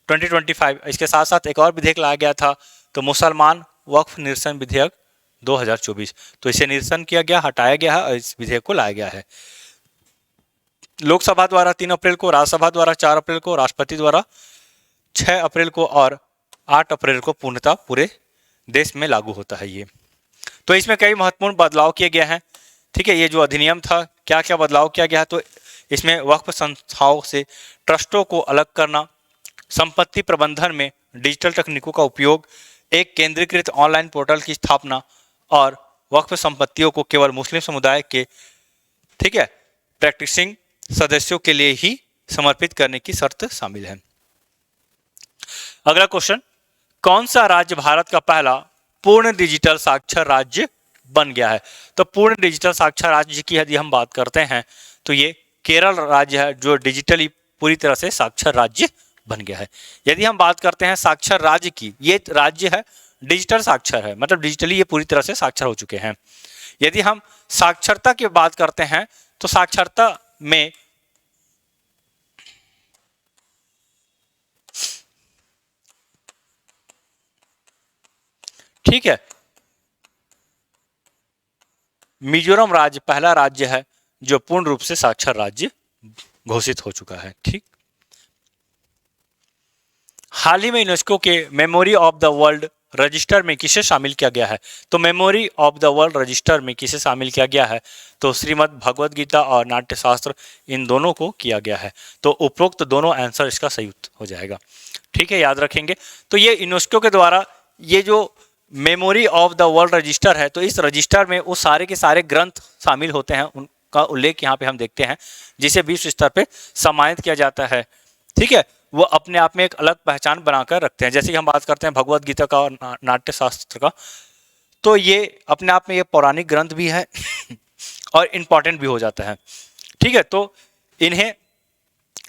2025, इसके साथ साथ एक और विधेयक लाया गया था, तो मुसलमान वक्फ निरसन विधेयक 2024, तो इसे निरसन किया गया, हटाया गया है और इस विधेयक को लाया गया है। लोकसभा द्वारा 3 अप्रैल को, राज्यसभा द्वारा 4 अप्रैल को, राष्ट्रपति द्वारा 6 अप्रैल को और 8 अप्रैल को पूर्णतः पूरे देश में लागू होता है ये। तो इसमें कई महत्वपूर्ण बदलाव किए गए हैं। ठीक है, ये जो अधिनियम था, क्या क्या बदलाव किया गया है, तो इसमें वक्फ संस्थाओं से ट्रस्टों को अलग करना, संपत्ति प्रबंधन में डिजिटल तकनीकों का उपयोग, एक केंद्रीकृत ऑनलाइन पोर्टल की स्थापना और वक्फ संपत्तियों को केवल मुस्लिम समुदाय के, ठीक है, प्रैक्टिसिंग सदस्यों के लिए ही समर्पित करने की शर्त शामिल है। अगला क्वेश्चन, कौन सा राज्य भारत का पहला पूर्ण डिजिटल साक्षर राज्य बन गया है? तो पूर्ण डिजिटल साक्षर राज्य की यदि हम बात करते हैं तो ये केरल राज्य है जो डिजिटली पूरी तरह से साक्षर राज्य बन गया है। यदि हम बात करते हैं साक्षर राज्य की, ये राज्य है डिजिटल साक्षर है, मतलब डिजिटली ये पूरी तरह से साक्षर हो चुके हैं। यदि हम साक्षरता की बात करते हैं तो साक्षरता में ठीक है, मिजोरम राज्य पहला राज्य है जो पूर्ण रूप से साक्षर राज्य घोषित हो चुका है। ठीक, हाल ही में यूनेस्को के memory of the world register में किसे शामिल किया गया है? तो memory of the world register में किसे शामिल किया गया है? तो श्रीमद् भगवद गीता और नाट्यशास्त्र, इन दोनों को किया गया है। तो उपरोक्त दोनों आंसर इसका सही हो जाएगा। ठीक है, याद रखेंगे। तो ये यूनेस्को के द्वारा ये जो memory of the world register है, तो इस रजिस्टर में वो सारे के सारे ग्रंथ शामिल होते हैं, उनका उल्लेख यहाँ पे हम देखते हैं, जिसे विश्व स्तर पे सम्मानित किया जाता है। ठीक है, वो अपने आप में एक अलग पहचान बनाकर रखते हैं। जैसे कि हम बात करते हैं भगवद गीता का और नाट्यशास्त्र का, तो ये अपने आप में ये पौराणिक ग्रंथ भी है और इम्पॉर्टेंट भी हो जाता है। ठीक है, तो इन्हें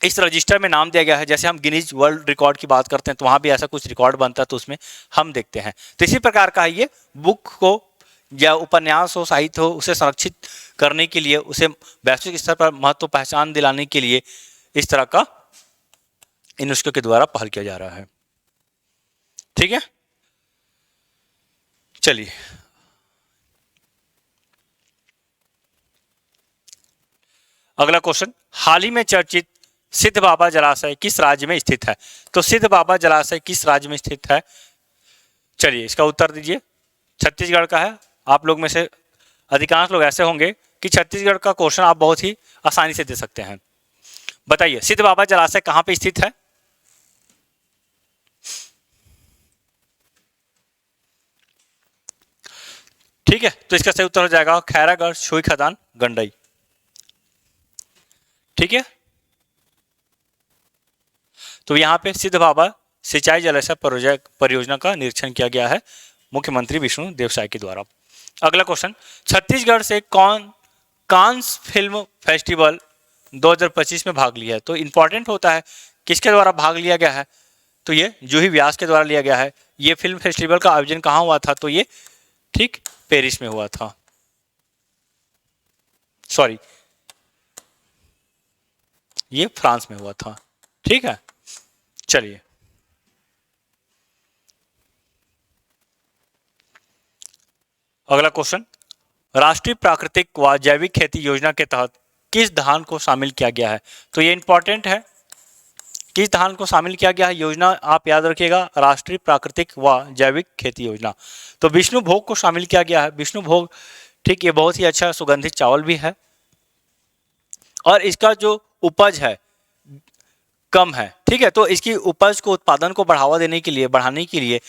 इस रजिस्टर में नाम दिया गया है। जैसे हम गिनीज वर्ल्ड रिकॉर्ड की बात करते हैं तो वहाँ भी ऐसा कुछ रिकॉर्ड बनता है, तो उसमें हम देखते हैं। तो इसी प्रकार का ये बुक को या उपन्यास हो, साहित्य हो, उसे संरक्षित करने के लिए, उसे वैश्विक स्तर पर महत्व पहचान दिलाने के लिए इस तरह का यूनेस्को के द्वारा पहल किया जा रहा है। ठीक है, चलिए अगला क्वेश्चन, हाल ही में चर्चित सिद्ध बाबा जलाशय किस राज्य में स्थित है? तो सिद्ध बाबा जलाशय किस राज्य में स्थित है? चलिए इसका उत्तर दीजिए। छत्तीसगढ़ का है। आप लोग में से अधिकांश लोग ऐसे होंगे कि छत्तीसगढ़ का क्वेश्चन आप बहुत ही आसानी से दे सकते हैं। बताइए सिद्ध बाबा जलाशय कहाँ पे स्थित है? ठीक है, तो इसका सही उत्तर हो जाएगा खैरागढ़, छोई खदान, गंडई। ठीक है, तो यहाँ पे सिद्ध बाबा सिंचाई जलाशय परियोजना का निरीक्षण किया गया है मुख्यमंत्री विष्णु देवसाय के द्वारा। अगला क्वेश्चन, छत्तीसगढ़ से कौन कांस फिल्म फेस्टिवल 2025 में भाग लिया है। तो इंपॉर्टेंट होता है किसके द्वारा भाग लिया गया है, तो ये जूही व्यास के द्वारा लिया गया है। ये फिल्म फेस्टिवल का आयोजन कहाँ हुआ था, तो ये ठीक पेरिस में हुआ था, सॉरी ये फ्रांस में हुआ था। ठीक है, चलिए अगला क्वेश्चन, राष्ट्रीय प्राकृतिक व जैविक खेती योजना के तहत किस धान को शामिल किया गया है। तो ये इंपॉर्टेंट है, किस धान को शामिल किया गया है योजना, आप याद रखिएगा, राष्ट्रीय प्राकृतिक व जैविक खेती योजना। तो विष्णु भोग को शामिल किया गया है। विष्णु भोग ठीक, ये बहुत ही अच्छा सुगंधित चावल भी है और इसका जो उपज है कम है। ठीक है, तो इसकी उपज को, उत्पादन को बढ़ावा देने के लिए, बढ़ाने के लिए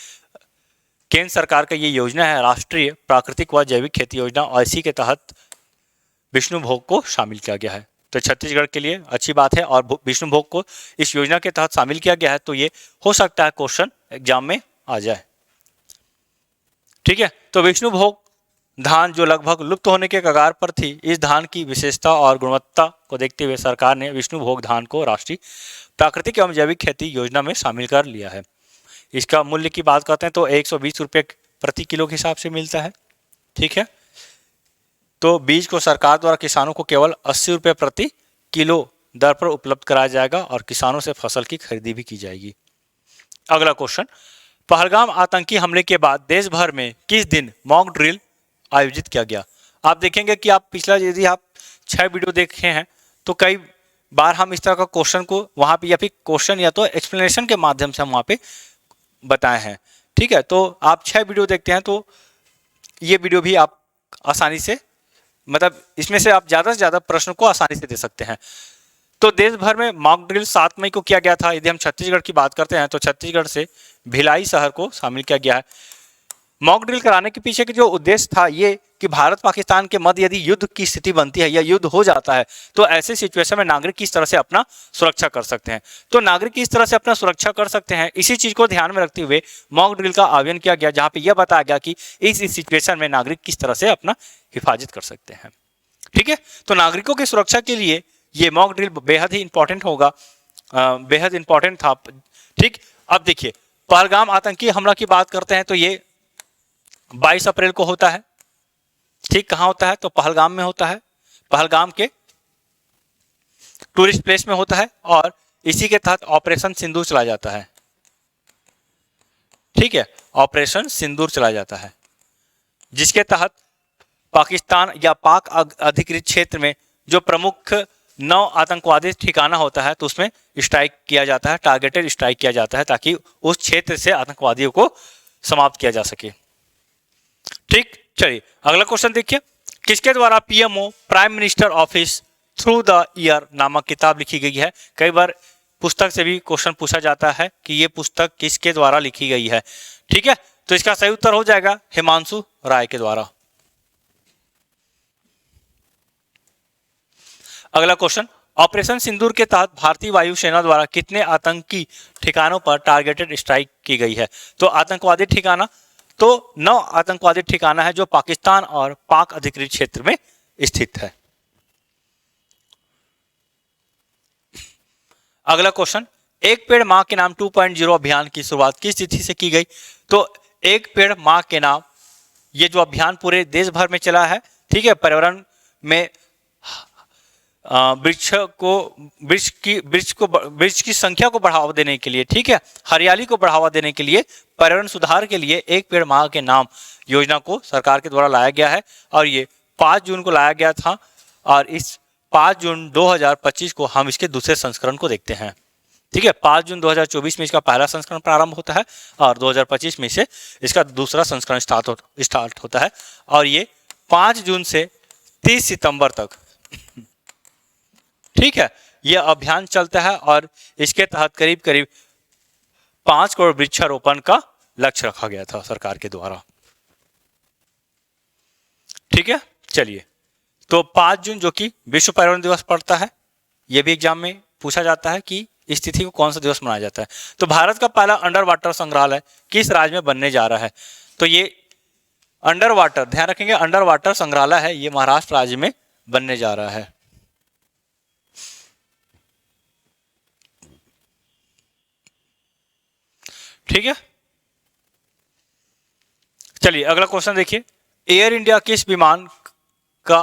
केंद्र सरकार का ये योजना है, राष्ट्रीय प्राकृतिक व जैविक खेती योजना, और इसी के तहत विष्णु भोग को शामिल किया गया है। तो छत्तीसगढ़ के लिए अच्छी बात है और विष्णु भोग को इस योजना के तहत शामिल किया गया है, तो ये हो सकता है क्वेश्चन एग्जाम में आ जाए। ठीक है, तो विष्णु भोग धान जो लगभग लुप्त होने के कगार पर थी, इस धान की विशेषता और गुणवत्ता को देखते हुए सरकार ने विष्णु भोग धान को राष्ट्रीय प्राकृतिक एवं जैविक खेती योजना में शामिल कर लिया है। इसका मूल्य की बात करते हैं तो 120 रुपये प्रति किलो के हिसाब से मिलता है। ठीक है, तो बीज को सरकार द्वारा किसानों को केवल 80 रुपये प्रति किलो दर पर उपलब्ध कराया जाएगा और किसानों से फसल की खरीदी भी की जाएगी। अगला क्वेश्चन, पहलगाम आतंकी हमले के बाद देश भर में किस दिन मॉक ड्रिल आयोजित किया गया। आप देखेंगे कि आप पिछला, यदि आप 6 वीडियो देखे हैं तो कई बार हम इस तरह का क्वेश्चन को वहाँ पे, या फिर क्वेश्चन या तो एक्सप्लेनेशन के माध्यम से हम वहाँ पे बताए हैं। ठीक है, तो आप 6 वीडियो देखते हैं तो ये वीडियो भी आप आसानी से, मतलब इसमें से आप ज़्यादा से ज़्यादा प्रश्न को आसानी से दे सकते हैं। तो देश भर में मॉक ड्रिल 7 मई को किया गया था। यदि हम छत्तीसगढ़ की बात करते हैं तो छत्तीसगढ़ से भिलाई शहर को शामिल किया गया है। मॉक ड्रिल कराने के पीछे का जो उद्देश्य था ये कि भारत पाकिस्तान के मध्य यदि युद्ध की स्थिति बनती है या युद्ध हो जाता है तो ऐसे सिचुएशन में नागरिक किस तरह से अपना सुरक्षा कर सकते हैं, तो नागरिक किस तरह से अपना सुरक्षा कर सकते हैं, इसी चीज को ध्यान में रखते हुए मॉक ड्रिल का आयोजन किया गया, जहां पे यह बताया गया कि इस सिचुएशन में नागरिक किस तरह से अपना हिफाजत कर सकते हैं। ठीक है, तो नागरिकों की सुरक्षा के लिए ये मॉक ड्रिल बेहद ही इंपॉर्टेंट होगा, बेहद इंपॉर्टेंट था। ठीक, अब देखिए पहलगाम आतंकी हमला की बात करते हैं तो ये 22 अप्रैल को होता है। ठीक, कहां होता है, तो पहलगाम में होता है, पहलगाम के टूरिस्ट प्लेस में होता है और इसी के तहत ऑपरेशन सिंदूर चलाया जाता है। ठीक है, ऑपरेशन सिंदूर चलाया जाता है, जिसके तहत पाकिस्तान या पाक अधिकृत क्षेत्र में जो प्रमुख 9 आतंकवादी ठिकाना होता है तो उसमें स्ट्राइक किया जाता है, टारगेटेड स्ट्राइक किया जाता है ताकि उस क्षेत्र से आतंकवादियों को समाप्त किया जा सके। ठीक, चलिए अगला क्वेश्चन देखिए, किसके द्वारा PMO prime minister office through the year नामक किताब लिखी गई है। कई बार पुस्तक से भी क्वेश्चन पूछा जाता है कि ये पुस्तक किसके द्वारा लिखी गई है। ठीक है, तो इसका सही उत्तर हो जाएगा हिमांशु राय के द्वारा। अगला क्वेश्चन, ऑपरेशन सिंदूर के तहत भारतीय वायुसेना द्वारा कितने आतंकी ठिकानों पर टारगेटेड स्ट्राइक की गई है। तो आतंकवादी ठिकाना, तो 9 आतंकवादी ठिकाना है जो पाकिस्तान और पाक अधिकृत क्षेत्र में स्थित है। अगला क्वेश्चन, एक पेड़ मां के नाम 2.0 अभियान की शुरुआत किस तिथि से की गई। तो एक पेड़ मां के नाम, ये जो अभियान पूरे देश भर में चला है। ठीक है, पर्यावरण में वृक्ष की संख्या को बढ़ावा देने के लिए, ठीक है, हरियाली को बढ़ावा देने के लिए, पर्यावरण सुधार के लिए एक पेड़ मां के नाम योजना को सरकार के द्वारा लाया गया है और ये 5 जून को लाया गया था और इस 5 जून 2025 को हम इसके दूसरे संस्करण को देखते हैं। ठीक है, 5 जून 2024 में इसका पहला संस्करण प्रारंभ होता है और 2025 में से इसका दूसरा संस्करण स्टार्ट होता है और ये 5 जून से 30 सितंबर तक, ठीक है, यह अभियान चलता है और इसके तहत करीब करीब 5 करोड़ वृक्षारोपण का लक्ष्य रखा गया था सरकार के द्वारा। ठीक है, चलिए, तो 5 जून जो कि विश्व पर्यावरण दिवस पड़ता है, यह भी एग्जाम में पूछा जाता है कि इस तिथि को कौन सा दिवस मनाया जाता है। तो भारत का पहला अंडर वाटर संग्रहालय किस राज्य में बनने जा रहा है। तो ये अंडर वाटर, ध्यान रखेंगे, अंडर वाटर संग्रहालय है, ये महाराष्ट्र राज्य में बनने जा रहा है। ठीक है, चलिए अगला क्वेश्चन देखिए। एयर इंडिया किस विमान का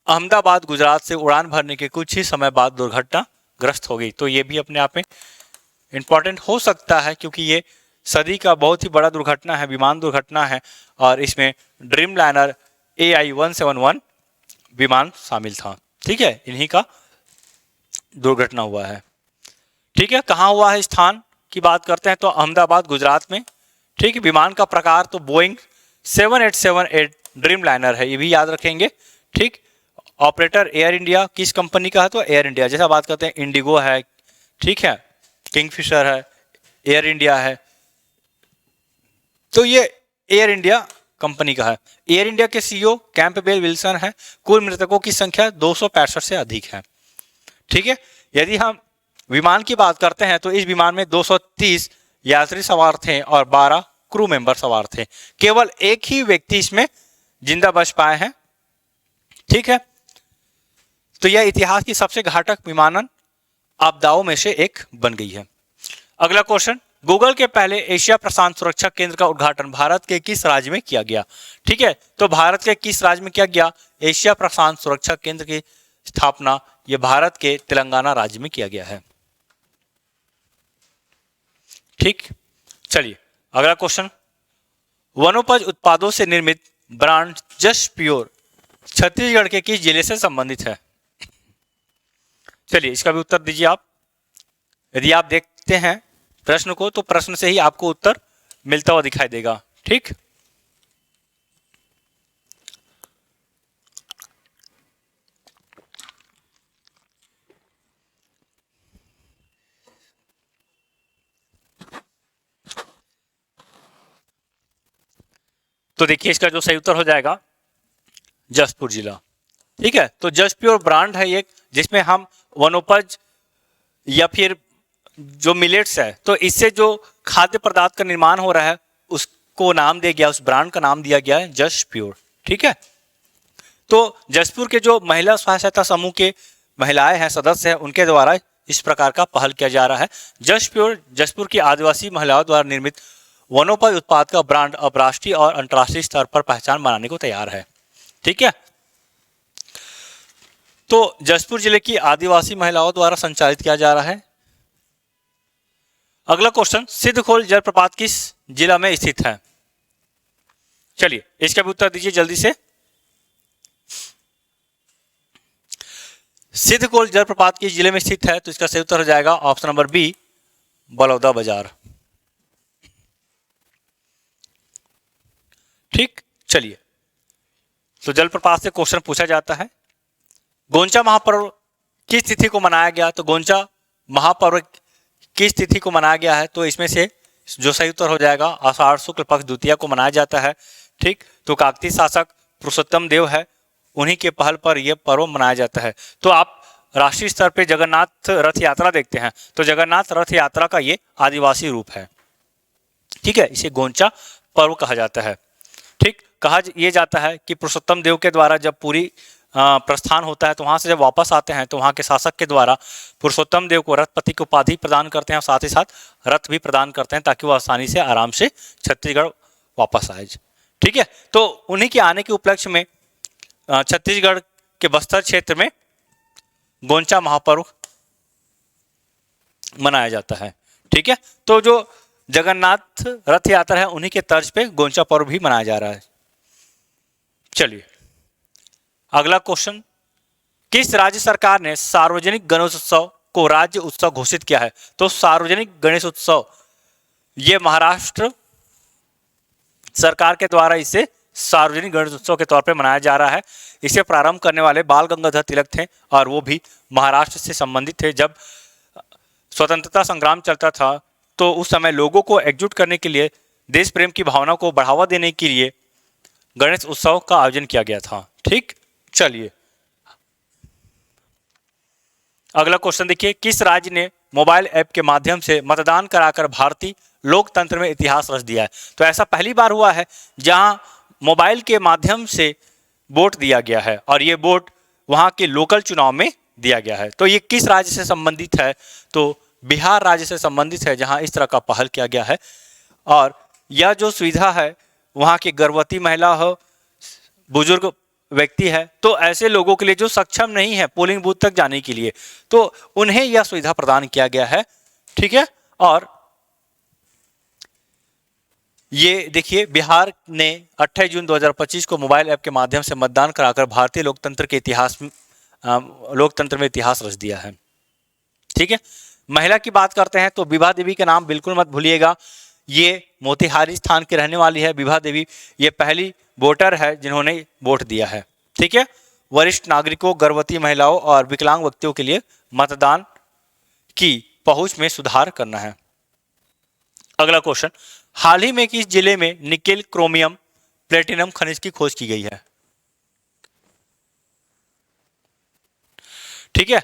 अहमदाबाद गुजरात से उड़ान भरने के कुछ ही समय बाद दुर्घटनाग्रस्त हो गई? तो ये भी अपने आप में इंपॉर्टेंट हो सकता है क्योंकि ये सदी का बहुत ही बड़ा दुर्घटना है, विमान दुर्घटना है, और इसमें ड्रीम लाइनर AI-171 विमान शामिल था। ठीक है, इन्हीं का दुर्घटना हुआ है। ठीक है, कहाँ हुआ है, स्थान की बात करते हैं तो अहमदाबाद गुजरात में। ठीक है, विमान का प्रकार तो बोइंग 7878 ड्रीम लाइनर है, ये भी याद रखेंगे। ठीक, ऑपरेटर एयर इंडिया किस कंपनी का है? तो एयर इंडिया। जैसा बात करते हैं इंडिगो है, ठीक है, किंगफिशर है, एयर इंडिया है, तो ये एयर इंडिया कंपनी का है। एयर इंडिया के CEO कैंपबेल विल्सन है। कुल मृतकों की संख्या 265 से अधिक है। ठीक है, यदि हम विमान की बात करते हैं तो इस विमान में 230 यात्री सवार थे और 12 क्रू मेंबर सवार थे। केवल एक ही व्यक्ति इसमें जिंदा बच पाए हैं। ठीक है, तो यह इतिहास की सबसे घातक विमानन आपदाओं में से एक बन गई है। अगला क्वेश्चन, गूगल के पहले एशिया प्रशांत सुरक्षा केंद्र का उद्घाटन भारत के किस राज्य में किया गया? ठीक है, तो भारत के किस राज्य में किया गया? एशिया प्रशांत सुरक्षा केंद्र की स्थापना यह भारत के तेलंगाना राज्य में किया गया है। ठीक, चलिए अगला क्वेश्चन, वनोपज उत्पादों से निर्मित ब्रांड जस्ट प्योर छत्तीसगढ़ के किस जिले से संबंधित है? चलिए इसका भी उत्तर दीजिए आप। यदि आप देखते हैं प्रश्न को तो प्रश्न से ही आपको उत्तर मिलता हुआ दिखाई देगा। ठीक, तो देखिए इसका जो सही उत्तर हो जाएगा जसपुर जिला। ठीक है, तो जस्ट प्योर ब्रांड है एक, जिसमें हम वनोपज या फिर जो मिलेट्स है तो इससे जो खाद्य पदार्थ का निर्माण हो रहा है उसको नाम दिया गया, उस ब्रांड का नाम दिया गया है जस्ट प्योर। ठीक है, तो जसपुर के जो महिला सहायता समूह के महिलाएं हैं, सदस्य हैं, उनके द्वारा इस प्रकार का पहल किया जा रहा है। जस्ट प्योर जसपुर की आदिवासी महिलाओं द्वारा निर्मित वनोपज उत्पाद का ब्रांड अब राष्ट्रीय और अंतर्राष्ट्रीय स्तर पर पहचान बनाने को तैयार है। ठीक है, तो जसपुर जिले की आदिवासी महिलाओं द्वारा संचालित किया जा रहा है। अगला क्वेश्चन, सिद्धखोल जलप्रपात किस जिला में स्थित है? चलिए इसका भी उत्तर दीजिए जल्दी से। सिद्धखोल जलप्रपात किस जिले में स्थित है? तो इसका सही उत्तर हो जाएगा ऑप्शन नंबर बी, बलौदा बाजार। ठीक, चलिए तो जलप्रपात से क्वेश्चन पूछा जाता है। गोंचा महापर्व किस तिथि को मनाया गया? तो गोंचा महापर्व किस तिथि को मनाया गया है? तो इसमें से जो सही उत्तर हो जाएगा आषाढ़ शुक्ल पक्ष द्वितीया को मनाया जाता है। ठीक, तो काकतीय शासक पुरुषोत्तम देव है, उन्हीं के पहल पर यह पर्व मनाया जाता है। तो आप राष्ट्रीय स्तर पे जगन्नाथ रथ यात्रा देखते हैं तो जगन्नाथ रथ यात्रा का ये आदिवासी रूप है। ठीक है, इसे गोंचा पर्व कहा जाता है। ठीक, कहा यह जाता है कि पुरुषोत्तम देव के द्वारा जब पूरी प्रस्थान होता है तो वहां से जब वापस आते हैं तो वहां के शासक के द्वारा पुरुषोत्तम देव को रथपति की उपाधि प्रदान करते हैं और साथ ही साथ रथ भी प्रदान करते हैं ताकि वो आसानी से आराम से छत्तीसगढ़ वापस आए। ठीक है, तो उन्हीं के आने के उपलक्ष्य में छत्तीसगढ़ के बस्तर क्षेत्र में गोंचा महापर्व मनाया जाता है। ठीक है, तो जो जगन्नाथ रथ यात्रा है उन्हीं के तर्ज पे गोंचा पर्व भी मनाया जा रहा है। चलिए अगला क्वेश्चन, किस राज्य सरकार ने सार्वजनिक गणेशोत्सव को राज्य उत्सव घोषित किया है? तो सार्वजनिक गणेश उत्सव ये महाराष्ट्र सरकार के द्वारा इसे सार्वजनिक गणेश उत्सव के तौर पे मनाया जा रहा है। इसे प्रारंभ करने वाले बाल गंगाधर तिलक थे और वो भी महाराष्ट्र से संबंधित थे। जब स्वतंत्रता संग्राम चलता था तो उस समय लोगों को एकजुट करने के लिए, देश प्रेम की भावना को बढ़ावा देने के लिए गणेश उत्सव का आयोजन किया गया था। ठीक, चलिए अगला क्वेश्चन देखिए, किस राज्य ने मोबाइल ऐप के माध्यम से मतदान कराकर भारतीय लोकतंत्र में इतिहास रच दिया है? तो ऐसा पहली बार हुआ है जहां मोबाइल के माध्यम से वोट दिया गया है और ये वोट वहां के लोकल चुनाव में दिया गया है। तो ये किस राज्य से संबंधित है? तो बिहार राज्य से संबंधित है जहां इस तरह का पहल किया गया है। और यह जो सुविधा है वहाँ की गर्भवती महिला हो, बुजुर्ग व्यक्ति है, तो ऐसे लोगों के लिए जो सक्षम नहीं है पोलिंग बूथ तक जाने के लिए, तो उन्हें यह सुविधा प्रदान किया गया है। ठीक है, और ये देखिए बिहार ने 28 जून 2025 को मोबाइल ऐप के माध्यम से मतदान कराकर भारतीय लोकतंत्र के इतिहास लोकतंत्र में इतिहास रच दिया है। ठीक है, महिला की बात करते हैं तो विभा देवी का नाम बिल्कुल मत भूलिएगा। ये मोतिहारी स्थान की रहने वाली है विभा देवी। ये पहली वोटर है जिन्होंने वोट दिया है। ठीक है, वरिष्ठ नागरिकों, गर्भवती महिलाओं और विकलांग व्यक्तियों के लिए मतदान की पहुंच में सुधार करना है। अगला क्वेश्चन, हाल ही में किस जिले में निकेल, क्रोमियम, प्लेटिनम खनिज की खोज की गई है? ठीक है,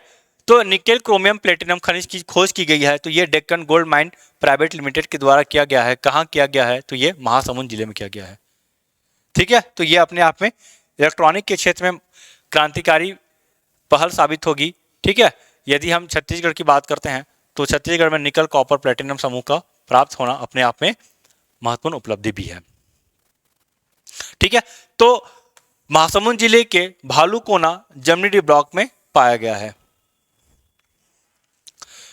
तो निकेल, क्रोमियम, प्लेटिनम खनिज की खोज की गई है तो ये Deccan gold mine private limited के द्वारा किया गया है। कहाँ किया गया है? तो ये महासमुंद जिले में किया गया है। ठीक है, तो ये अपने आप में इलेक्ट्रॉनिक के क्षेत्र में क्रांतिकारी पहल साबित होगी। ठीक है, यदि हम छत्तीसगढ़ की बात करते हैं तो छत्तीसगढ़ में निकल, कॉपर, प्लेटिनम समूह का प्राप्त होना अपने आप में महत्वपूर्ण उपलब्धि भी है। ठीक है, तो महासमुंद जिले के भालूकोना जमनीडी ब्लॉक में पाया गया है।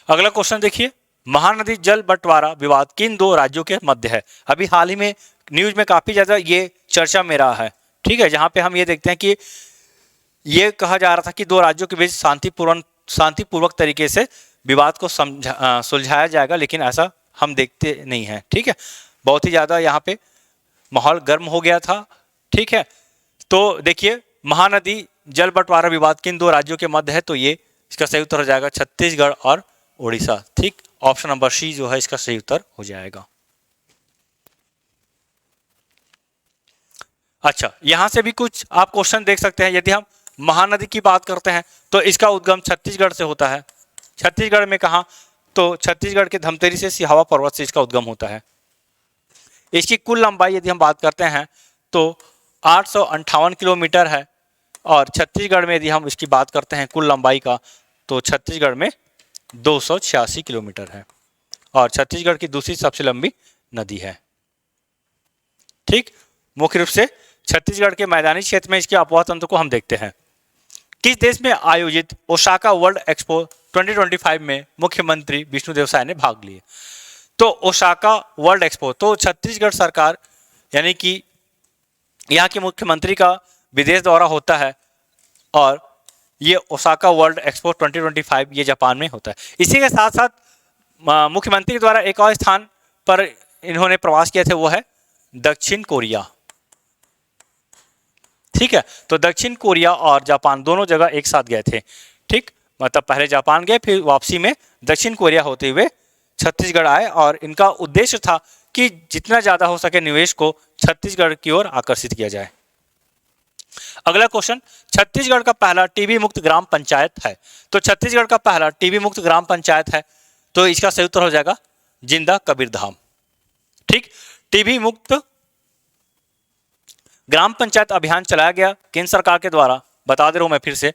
अगला क्वेश्चन देखिए, महानदी जल बंटवारा विवाद किन दो राज्यों के मध्य है? अभी हाल ही में न्यूज में काफी ज्यादा ये चर्चा में रहा है। ठीक है, जहां पे हम ये देखते हैं कि ये कहा जा रहा था कि दो राज्यों के बीच शांतिपूर्वक तरीके से विवाद को सुलझाया जाएगा, लेकिन ऐसा हम देखते नहीं हैं। ठीक है, बहुत ही ज्यादा यहाँ पे माहौल गर्म हो गया था। ठीक है, तो देखिए महानदी जल बंटवारा विवाद किन दो राज्यों के मध्य है? तो ये इसका सही उत्तर हो जाएगा छत्तीसगढ़ और उड़ीसा। ठीक, ऑप्शन नंबर सी जो है इसका सही उत्तर हो जाएगा। अच्छा, यहां से भी कुछ आप क्वेश्चन देख सकते हैं। यदि हम महानदी की बात करते हैं तो इसका उद्गम छत्तीसगढ़ से होता है। छत्तीसगढ़ में कहा? तो छत्तीसगढ़ के धमतरी से सिहावा पर्वत से इसका उद्गम होता है। इसकी कुल लंबाई यदि हम बात करते हैं तो 858 किलोमीटर है, और छत्तीसगढ़ में यदि हम इसकी बात करते हैं कुल लंबाई का तो छत्तीसगढ़ में 286 किलोमीटर है, और छत्तीसगढ़ की दूसरी सबसे लंबी नदी है। ठीक, मुख्य रूप से छत्तीसगढ़ के मैदानी क्षेत्र में इसके आबोहवा तंत्र को हम देखते हैं। किस देश में आयोजित ओसाका वर्ल्ड एक्सपो 2025 में मुख्यमंत्री विष्णुदेव साय ने भाग लिए? तो ओसाका वर्ल्ड एक्सपो, तो छत्तीसगढ़ सरकार यानी कि यहाँ के मुख्यमंत्री का विदेश दौरा होता है, और ये ओसाका वर्ल्ड एक्सपो 2025 ये जापान में होता है। इसी के साथ साथ मुख्यमंत्री द्वारा एक और स्थान पर इन्होंने प्रवास किया था, वो है दक्षिण कोरिया। ठीक है, तो दक्षिण कोरिया और जापान दोनों जगह एक साथ गए थे। ठीक, मतलब पहले जापान गए, फिर वापसी में दक्षिण कोरिया होते हुए छत्तीसगढ़ आए, और इनका उद्देश्य था कि जितना ज्यादा हो सके निवेश को छत्तीसगढ़ की ओर आकर्षित किया जाए। अगला क्वेश्चन, छत्तीसगढ़ का पहला टीबी मुक्त ग्राम पंचायत है? तो छत्तीसगढ़ का पहला टीबी मुक्त ग्राम पंचायत है तो इसका सही उत्तर हो जाएगा जिंदा कबीरधाम। ठीक, टीबी मुक्त ग्राम पंचायत अभियान चलाया गया केंद्र सरकार के द्वारा। बता दे रहा हूं मैं फिर से,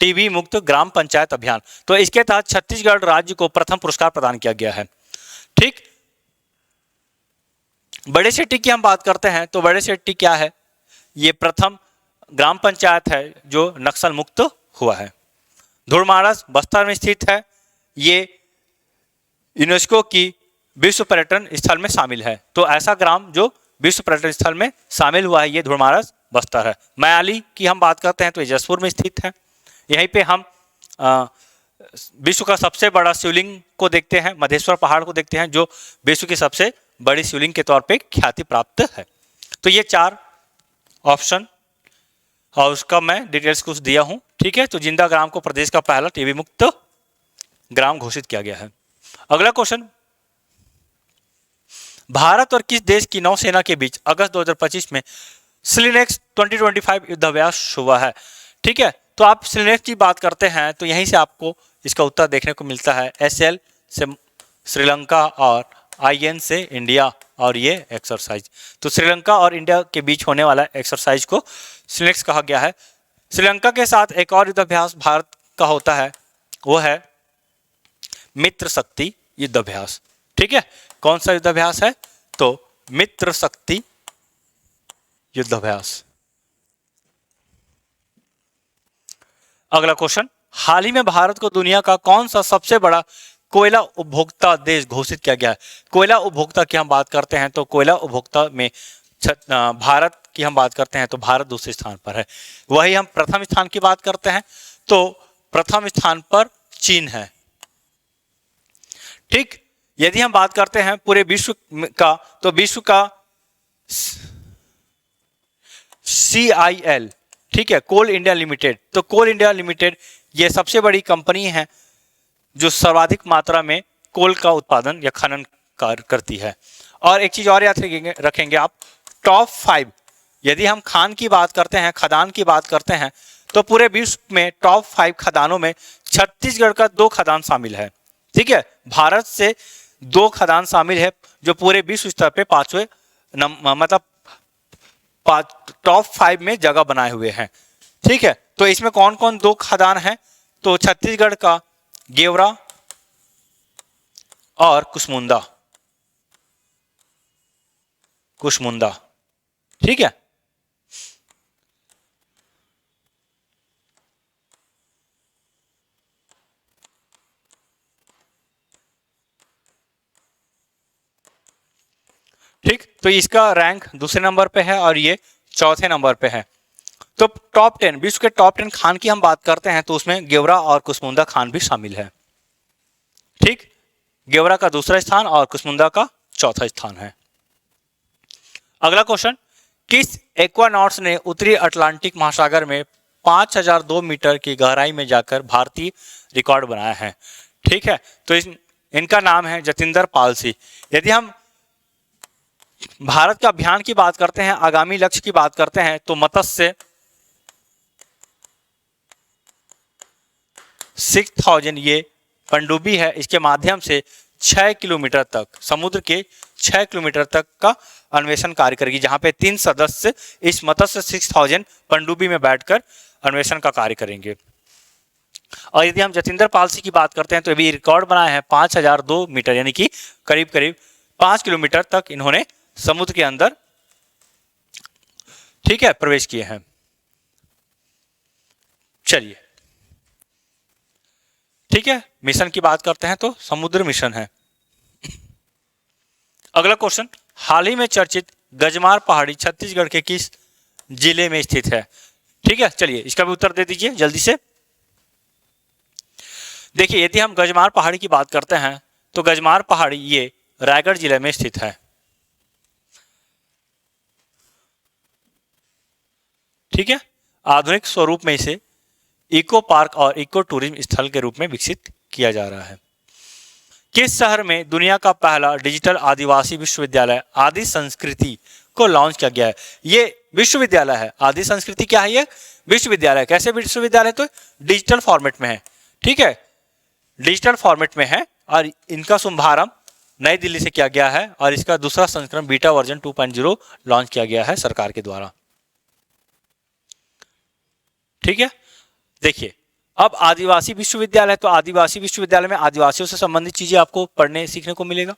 टीबी मुक्त ग्राम पंचायत अभियान, तो इसके तहत छत्तीसगढ़ राज्य को प्रथम पुरस्कार प्रदान किया गया है। ठीक, बड़े शेट्टी की हम बात करते हैं तो बड़े शेट्टी क्या है? ये प्रथम ग्राम पंचायत है जो नक्सल मुक्त हुआ है। धुड़माड़स बस्तर में स्थित है, ये यूनेस्को की विश्व पर्यटन स्थल में शामिल है। तो ऐसा ग्राम जो विश्व पर्यटन स्थल में शामिल हुआ है ये धुड़माड़स बस्तर है। मयाली की हम बात करते हैं तो ये जसपुर में स्थित है। यहीं पे हम विश्व का सबसे बड़ा शिवलिंग को देखते हैं, मधेश्वर पहाड़ को देखते हैं, जो विश्व की सबसे बड़ी शिवलिंग के तौर पे ख्याति प्राप्त है। तो ये चार ऑप्शन और उसका मैं डिटेल्स कुछ दिया हूं। ठीक है, तो जिंदा ग्राम को प्रदेश का पहला टीबी मुक्त ग्राम घोषित किया गया है। अगला क्वेश्चन, भारत और किस देश की नौसेना के बीच अगस्त 2025 में स्लिनेक्स 2025 युद्धाभ्यास हुआ है? ठीक है, तो आप स्लिनेक्स की बात करते हैं तो यहीं से आपको इसका उत्तर देखने को मिलता है। SL से श्रीलंका और IN से इंडिया, और ये एक्सरसाइज, तो श्रीलंका और इंडिया के बीच होने वाला एक्सरसाइज को स्लिनेक्स कहा गया है। श्रीलंका के साथ एक और युद्धाभ्यास भारत का होता है, वो है मित्र शक्ति युद्धाभ्यास। ठीक है, कौन सा युद्धाभ्यास है? तो मित्र शक्ति युद्धाभ्यास। अगला क्वेश्चन, हाल ही में भारत को दुनिया का कौन सा सबसे बड़ा कोयला उपभोक्ता देश घोषित किया गया है? कोयला उपभोक्ता की हम बात करते हैं तो कोयला उपभोक्ता में भारत की हम बात करते हैं तो भारत दूसरे स्थान पर है। वही हम प्रथम स्थान की बात करते हैं तो प्रथम स्थान पर चीन है। ठीक, यदि हम बात करते हैं पूरे विश्व का तो विश्व का CIL, ठीक है, कोल इंडिया लिमिटेड, तो कोल इंडिया लिमिटेड ये सबसे बड़ी कंपनी है जो सर्वाधिक मात्रा में कोल का उत्पादन या खनन करती है। और एक चीज और याद रखेंगे आप, टॉप 5 यदि हम खान की बात करते हैं, खदान की बात करते हैं तो पूरे विश्व में टॉप 5 खदानों में छत्तीसगढ़ का 2 खदान शामिल है। ठीक है, भारत से 2 खदान शामिल है जो पूरे विश्व स्तर पे 5वें मतलब टॉप 5 में जगह बनाए हुए हैं। ठीक है, तो इसमें कौन कौन 2 खदान हैं? तो छत्तीसगढ़ का गेवरा और कुसमुंडा। ठीक है, ठीक, तो इसका रैंक दूसरे नंबर पे है और ये चौथे नंबर पे है। तो टॉप 10 विश्व के टॉप 10 खान की हम बात करते हैं तो उसमें गेवरा और कुसमुंडा खान भी शामिल है। ठीक, गेवरा का दूसरा स्थान और कुसमुंडा का चौथा स्थान है। अगला क्वेश्चन, किस एक्वानॉट्स ने उत्तरी अटलांटिक महासागर में 5002 मीटर की गहराई में जाकर भारतीय रिकॉर्ड बनाया है? ठीक है, तो इनका नाम है जतिंदर पाल सिंह। यदि हम भारत के अभियान की बात करते हैं, आगामी लक्ष्य की बात करते हैं तो मत्स्य 6000 ये पनडुब्बी है, इसके माध्यम से 6 किलोमीटर तक समुद्र के 6 किलोमीटर तक का अन्वेषण कार्य करेगी, जहां पे 3 सदस्य इस मत्स्य 6000 पनडुब्बी में बैठकर अन्वेषण का कार्य करेंगे। और यदि हम जतिंदर पाल सिंह की बात करते हैं तो अभी रिकॉर्ड बनाया है 5002 मीटर, यानी कि करीब करीब 5 किलोमीटर तक इन्होंने समुद्र के अंदर, ठीक है, प्रवेश किए हैं। चलिए, ठीक है, मिशन की बात करते हैं तो समुद्र मिशन है। अगला क्वेश्चन, हाल ही में चर्चित गजमार पहाड़ी छत्तीसगढ़ के किस जिले में स्थित है? ठीक है, चलिए इसका भी उत्तर दे दीजिए जल्दी से। देखिए, यदि हम गजमार पहाड़ी की बात करते हैं तो गजमार पहाड़ी ये रायगढ़ जिले में स्थित है। ठीक है, आधुनिक स्वरूप में इसे इको पार्क और इको टूरिज्म स्थल के रूप में विकसित किया जा रहा है। किस शहर में दुनिया का पहला डिजिटल आदिवासी विश्वविद्यालय आदि संस्कृति को लॉन्च किया गया है? ये विश्वविद्यालय है, आदि संस्कृति क्या है? ये विश्वविद्यालय। कैसे विश्वविद्यालय? तो डिजिटल फॉर्मेट में है। ठीक है, डिजिटल फॉर्मेट में है और इनका शुभारंभ नई दिल्ली से किया गया है और इसका दूसरा संस्करण बीटा वर्जन 2.0 लॉन्च किया गया है सरकार के द्वारा। ठीक है, देखिए अब आदिवासी विश्वविद्यालय, तो आदिवासी विश्वविद्यालय में आदिवासियों से संबंधित चीजें आपको पढ़ने सीखने को मिलेगा।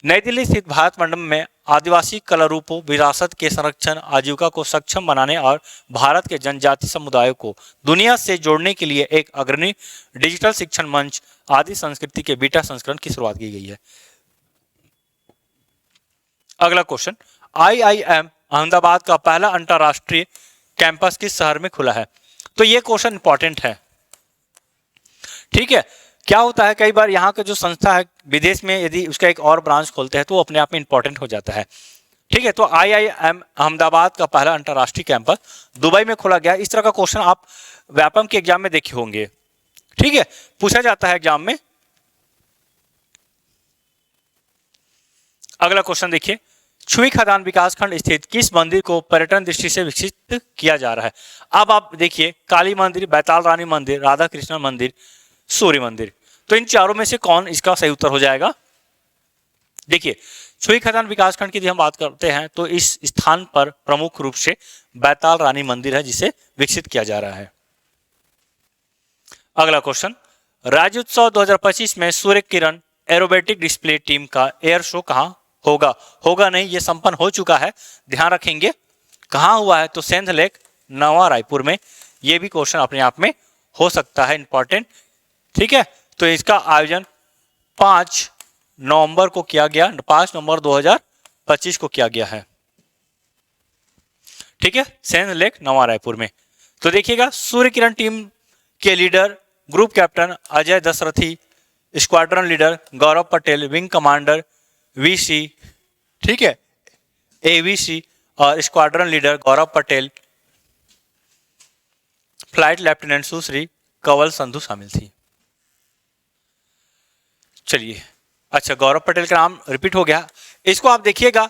नई दिल्ली स्थित भारत मंडप में आदिवासी कला रूपों विरासत के संरक्षण, आजीविका को सक्षम बनाने और भारत के जनजाति समुदायों को दुनिया से जोड़ने के लिए एक अग्रणी डिजिटल शिक्षण मंच आदि संस्कृति के बीटा संस्करण की शुरुआत की गई है। अगला क्वेश्चन, IIM अहमदाबाद का पहला अंतरराष्ट्रीय कैंपस किस शहर में खुला है? तो ये क्वेश्चन इंपॉर्टेंट है। ठीक है, क्या होता है कई बार यहाँ का जो संस्था है विदेश में यदि उसका एक और ब्रांच खोलते हैं तो वो अपने आप में इंपॉर्टेंट हो जाता है। ठीक है, तो IIM अहमदाबाद का पहला अंतरराष्ट्रीय कैंपस दुबई में खोला गया। इस तरह का क्वेश्चन आप व्यापम के एग्जाम में देखे होंगे। ठीक है, पूछा जाता है एग्जाम में। अगला क्वेश्चन देखिए, छुई खदान विकासखंड स्थित किस मंदिर को पर्यटन दृष्टि से विकसित किया जा रहा है? अब आप देखिए, काली मंदिर, बैताल रानी मंदिर, राधा कृष्ण मंदिर, सूर्य मंदिर, तो इन चारों में से कौन इसका सही उत्तर हो जाएगा? देखिए, छुई खदान विकासखंड की यदि हम बात करते हैं तो इस स्थान पर प्रमुख रूप से बैताल रानी मंदिर है जिसे विकसित किया जा रहा है। अगला क्वेश्चन, राज्योत्सव 2025 में Surya Kiran aerobatic display team का एयर शो कहां होगा, होगा नहीं, ये संपन्न हो चुका है, ध्यान रखेंगे। कहाँ हुआ है? तो सेंध लेक नवा रायपुर में। ये भी क्वेश्चन अपने आप में हो सकता है इंपॉर्टेंट, ठीक है। तो इसका आयोजन 5 नवंबर को किया गया, 5 नवंबर 2025 को किया गया है, ठीक है, सेंध लेक नवा रायपुर में। तो देखिएगा, सूर्य किरण टीम के leader group captain Ajay Dasharathi, squadron leader Gaurav Patel, wing commander VC, ठीक है, एवीसी, और squadron leader Gaurav Patel, flight lieutenant Sushri Kanwal Sandhu शामिल थी। चलिए, अच्छा, गौरव पटेल का नाम रिपीट हो गया। इसको आप देखिएगा,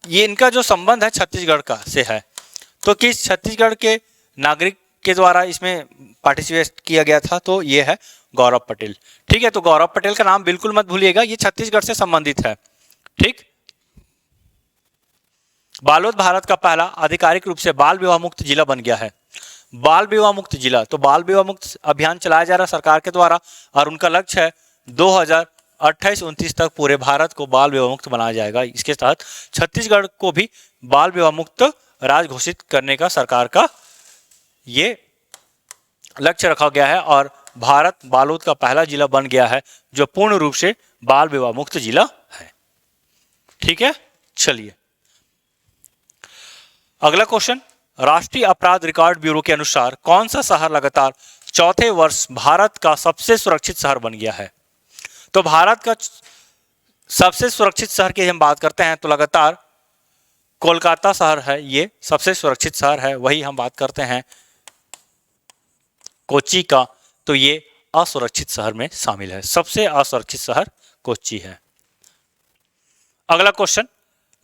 ये इनका जो संबंध है छत्तीसगढ़ का से है, तो किस छत्तीसगढ़ के नागरिक के द्वारा इसमें पार्टिसिपेट किया गया था, तो ये है गौरव पटेल, ठीक है। तो गौरव पटेल का नाम बिल्कुल मत भूलिएगा, ये छत्तीसगढ़ से संबंधित है, ठीक। बालोद भारत का पहला आधिकारिक रूप से बाल विवाह मुक्त जिला बन गया है। बाल विवाह मुक्त जिला, तो बाल विवाह मुक्त अभियान चलाया जा रहा है सरकार के द्वारा, और उनका लक्ष्य है 2028-29 तक पूरे भारत को बाल विवाह मुक्त बनाया जाएगा। इसके तहत छत्तीसगढ़ को भी बाल विवाह मुक्त राज्य घोषित करने का सरकार का ये लक्ष्य रखा गया है, और भारत बालोद का पहला जिला बन गया है जो पूर्ण रूप से बाल विवाह मुक्त जिला है, ठीक है। चलिए, अगला क्वेश्चन, राष्ट्रीय अपराध रिकॉर्ड ब्यूरो के अनुसार कौन सा शहर लगातार चौथे वर्ष भारत का सबसे सुरक्षित शहर बन गया है? तो भारत का सबसे सुरक्षित शहर की हम बात करते हैं तो लगातार कोलकाता शहर है, ये सबसे सुरक्षित शहर है। वही हम बात करते हैं कोच्चि का, तो ये असुरक्षित शहर में शामिल है, सबसे असुरक्षित शहर कोच्चि है। अगला क्वेश्चन,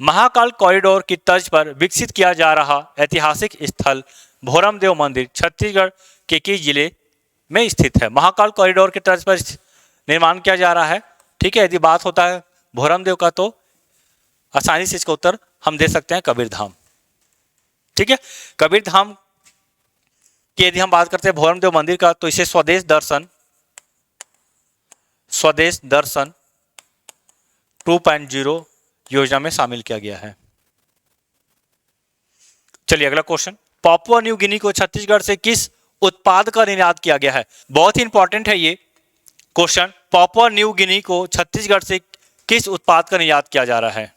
महाकाल कॉरिडोर की तर्ज पर विकसित किया जा रहा ऐतिहासिक स्थल भोरमदेव मंदिर छत्तीसगढ़ के किस जिले में स्थित है? महाकाल कॉरिडोर के तर्ज पर निर्माण किया जा रहा है, ठीक है। यदि बात होता है भोरमदेव का, तो आसानी से इसका उत्तर हम दे सकते हैं कबीरधाम, ठीक है। कबीरधाम की यदि हम बात करते हैं भोरमदेव मंदिर का, तो इसे स्वदेश दर्शन 2.0 योजना में शामिल किया गया है। चलिए, अगला क्वेश्चन, पापुआ न्यू गिनी को छत्तीसगढ़ से किस उत्पाद का निर्यात किया गया है? बहुत ही इंपॉर्टेंट है ये क्वेश्चन। पापुआ न्यू गिनी को छत्तीसगढ़ से किस उत्पाद का निर्यात किया जा रहा है,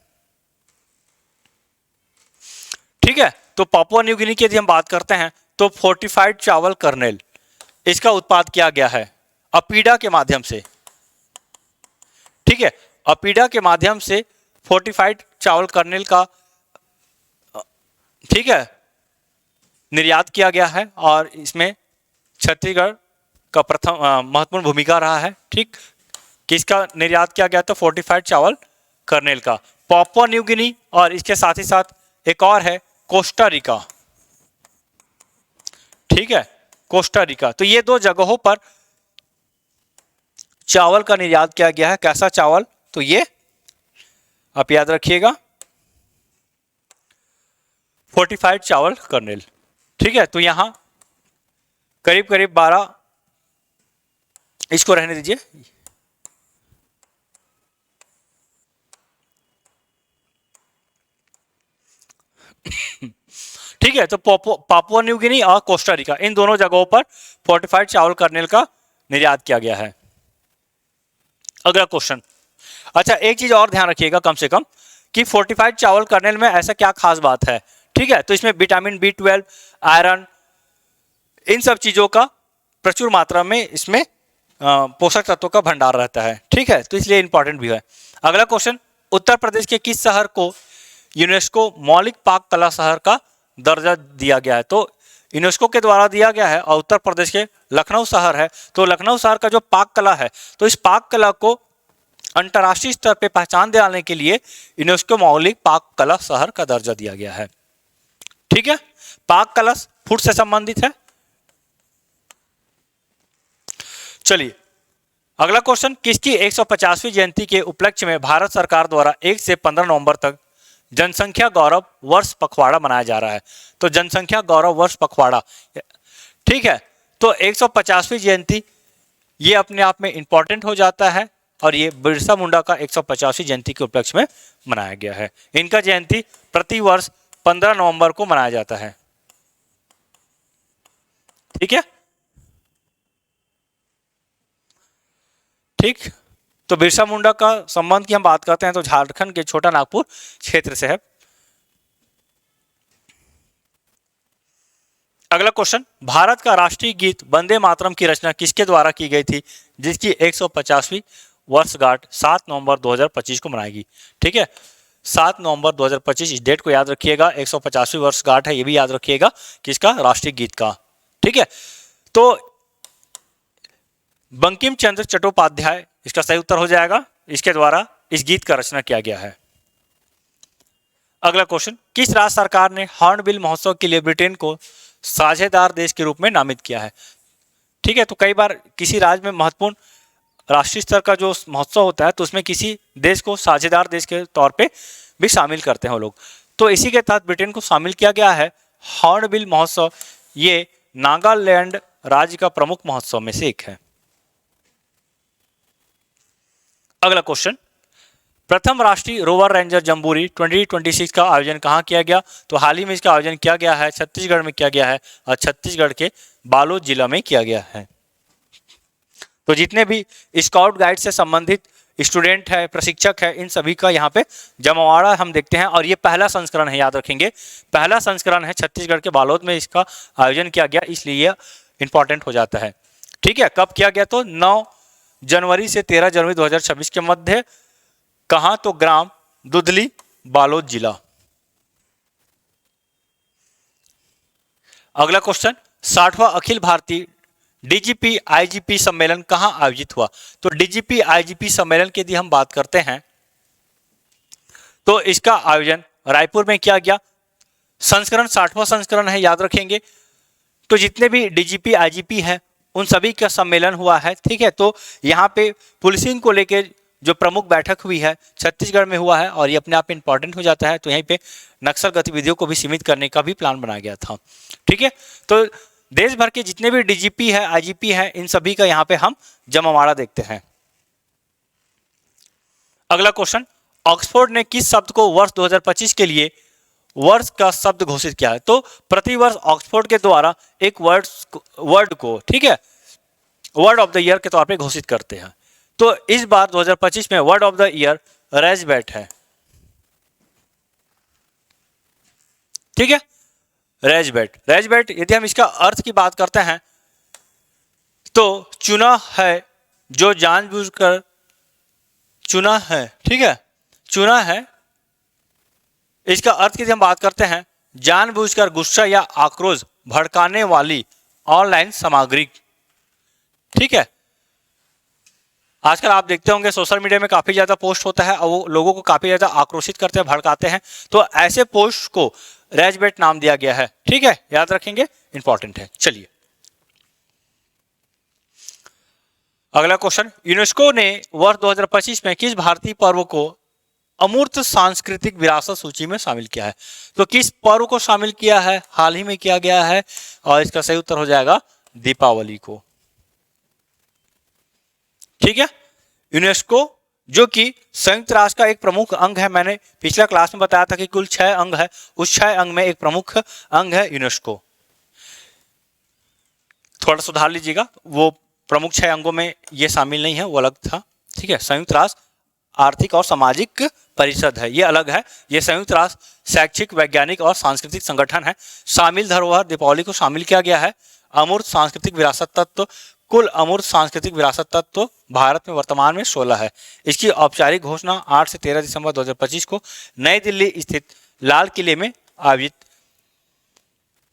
ठीक है। तो पापुआ न्यू गिनी की यदि हम बात करते हैं तो फोर्टिफाइड चावल कर्नेल, इसका उत्पाद किया गया है अपीडा के माध्यम से, ठीक है। अपीडा के माध्यम से फोर्टिफाइड चावल कर्नेल का, ठीक है, निर्यात किया गया है, और इसमें छत्तीसगढ़ का प्रथम महत्वपूर्ण भूमिका रहा है, ठीक। किसका निर्यात किया गया? तो फोर्टिफाइड चावल कर्नेल का। पापुआ न्यू गिनी, और इसके साथ ही साथ एक और है कोस्टा रिका, ठीक है, कोस्टा रिका। तो ये दो जगहों पर चावल का निर्यात किया गया है। कैसा चावल? तो ये आप याद रखिएगा, फोर्टिफाइड चावल कर्नेल, ठीक है। तो यहां करीब करीब 12, इसको रहने दीजिए, ठीक है। तो पापुआ न्यू गिनी और कोस्टा रिका, इन दोनों जगहों पर फोर्टिफाइड चावल कर्नेल का निर्यात किया गया है। अगला क्वेश्चन, अच्छा, एक चीज और ध्यान रखिएगा कम से कम, कि फोर्टिफाइड चावल कर्नेल में ऐसा क्या खास बात है, ठीक है। तो इसमें विटामिन B12, आयरन, इन सब चीजों का प्रचुर मात्रा में इसमें पोषक तत्वों का भंडार रहता है, ठीक है। तो इसलिए इंपॉर्टेंट भी है। अगला क्वेश्चन, उत्तर प्रदेश के किस शहर को यूनेस्को मौलिक पाक कला शहर का दर्जा दिया गया है? तो यूनेस्को के द्वारा दिया गया है, और उत्तर प्रदेश के लखनऊ शहर है। तो लखनऊ शहर का जो पाक कला है, तो इस पाक कला को अंतर्राष्ट्रीय स्तर पे पहचान दिलाने के लिए यूनेस्को मौलिक पाक कला शहर का दर्जा दिया गया है, ठीक है। पाक कला फूड से संबंधित है। चलिए, अगला क्वेश्चन, किसकी 150वीं जयंती के उपलक्ष्य में भारत सरकार द्वारा 1 से 15 नवंबर तक जनसंख्या गौरव वर्ष पखवाड़ा मनाया जा रहा है? तो जनसंख्या गौरव वर्ष पखवाड़ा, ठीक है। तो 150वीं जयंती ये अपने आप में इंपॉर्टेंट हो जाता है, और ये बिरसा मुंडा का 150वीं जयंती के उपलक्ष्य में मनाया गया है। इनका जयंती प्रति वर्ष 15 नवंबर को मनाया जाता है। ठीक है, ठीक। तो बिरसा मुंडा का संबंध की हम बात करते हैं तो झारखंड के छोटा नागपुर क्षेत्र से है। अगला क्वेश्चन, भारत का राष्ट्रीय गीत वंदे मातरम की रचना किसके द्वारा की गई थी, जिसकी 150वीं वर्षगांठ 7 नवंबर 2025 को मनाएगी। ठीक है, 7 नवंबर 2025 इस डेट को याद रखिएगा। 150वीं वर्षगांठ है, ये भी याद रखिएगा किसका, राष्ट्रीय गीत का। ठीक है, तो बंकिम चंद्र चट्टोपाध्याय इसका सही उत्तर हो जाएगा, इसके द्वारा इस गीत का रचना किया गया है। अगला क्वेश्चन, किस राज्य सरकार ने हॉर्नबिल महोत्सव के लिए ब्रिटेन को साझेदार देश के रूप में नामित किया है। ठीक है, तो कई बार किसी राज्य में महत्वपूर्ण राष्ट्रीय स्तर का जो महोत्सव होता है तो उसमें किसी देश को साझेदार देश के तौर पे भी शामिल करते हैं वो लोग, तो इसी के तहत ब्रिटेन को शामिल किया गया है। हॉर्नबिल महोत्सव ये नागालैंड राज्य का प्रमुख महोत्सव में से एक है। अगला क्वेश्चन, प्रथम राष्ट्रीय रोवर रेंजर जम्बूरी 2026 का आयोजन कहाँ किया गया, तो हाल ही में इसका आयोजन किया गया है, छत्तीसगढ़ में किया गया है और छत्तीसगढ़ के बालोद जिला में किया गया है। तो जितने भी स्काउट गाइड से संबंधित स्टूडेंट है, प्रशिक्षक है, इन सभी का यहाँ पे जमावड़ा हम देखते हैं और ये पहला संस्करण है, याद रखेंगे पहला संस्करण है, छत्तीसगढ़ के बालोद में इसका आयोजन किया गया, इसलिए यह इंपॉर्टेंट हो जाता है। ठीक है, कब किया गया, तो 9 जनवरी से 13 जनवरी 2026 के मध्य। कहां, तो ग्राम दुधली, बालोद जिला। अगला question, 60वां Akhil Bharatiya DGP IGP सम्मेलन कहां आयोजित हुआ, तो डीजीपी आईजीपी सम्मेलन की यदि हम बात करते हैं तो इसका आयोजन रायपुर में किया गया। संस्करण 60वां संस्करण है, याद रखेंगे। तो जितने भी डीजीपी आईजीपी हैं उन सभी का सम्मेलन हुआ है। ठीक है, तो यहाँ पे पुलिसिंग को लेकर जो प्रमुख बैठक हुई है छत्तीसगढ़ में हुआ है और ये अपने आप में इंपॉर्टेंट हो जाता है। तो यहीं पे नक्सल गतिविधियों को भी सीमित करने का भी प्लान बनाया गया था। ठीक है, तो देश भर के जितने भी डीजीपी है, आईजीपी है, इन सभी का यहाँ पे हम जमावड़ा देखते हैं। अगला क्वेश्चन, ऑक्सफोर्ड ने किस शब्द को वर्ष 2025 के लिए वर्ष का शब्द घोषित किया है, तो प्रतिवर्ष ऑक्सफोर्ड के द्वारा एक वर्ड को, ठीक है, वर्ड ऑफ द ईयर के तौर पे घोषित करते हैं। तो इस बार 2025 में वर्ड ऑफ द ईयर रेजबैट है। ठीक है, रेजबैट। रेजबैट यदि हम इसका अर्थ की बात करते हैं तो चुना है, जो जानबूझकर चुना है। ठीक है, चुना है, इसका अर्थ की हम बात करते हैं जानबूझकर गुस्सा या आक्रोश भड़काने वाली ऑनलाइन सामग्री। ठीक है, आजकल आप देखते होंगे सोशल मीडिया में काफी ज्यादा पोस्ट होता है और वो लोगों को काफी ज्यादा आक्रोशित करते हैं, भड़काते हैं, तो ऐसे पोस्ट को रेजबैट नाम दिया गया है। ठीक है, याद रखेंगे, इंपॉर्टेंट है। चलिए अगला क्वेश्चन, यूनेस्को ने वर्ष 2025 में किस भारतीय पर्व को अमूर्त सांस्कृतिक विरासत सूची में शामिल किया है, तो किस पर्व को शामिल किया है, हाल ही में किया गया है, और इसका सही उत्तर हो जाएगा दीपावली को। ठीक है, यूनेस्को जो कि संयुक्त राष्ट्र का एक प्रमुख अंग है, मैंने पिछला क्लास में बताया था कि कुल 6 अंग है, उस 6 अंग में एक प्रमुख अंग है यूनेस्को। थोड़ा सुधार लीजिएगा, वो प्रमुख 6 अंगों में ये शामिल नहीं है, वो अलग था। ठीक है, संयुक्त राष्ट्र आर्थिक और सामाजिक परिषद है, ये अलग है। ये संयुक्त राष्ट्र शैक्षिक, वैज्ञानिक और सांस्कृतिक संगठन है। शामिल धरोहर दीपावली को शामिल किया गया है। अमूर्त सांस्कृतिक विरासत तत्व, कुल अमूर्त सांस्कृतिक विरासत तत्व भारत में वर्तमान में 16 है। इसकी औपचारिक घोषणा 8 से 13 दिसंबर 2025 को नई दिल्ली स्थित लाल किले में आयोजित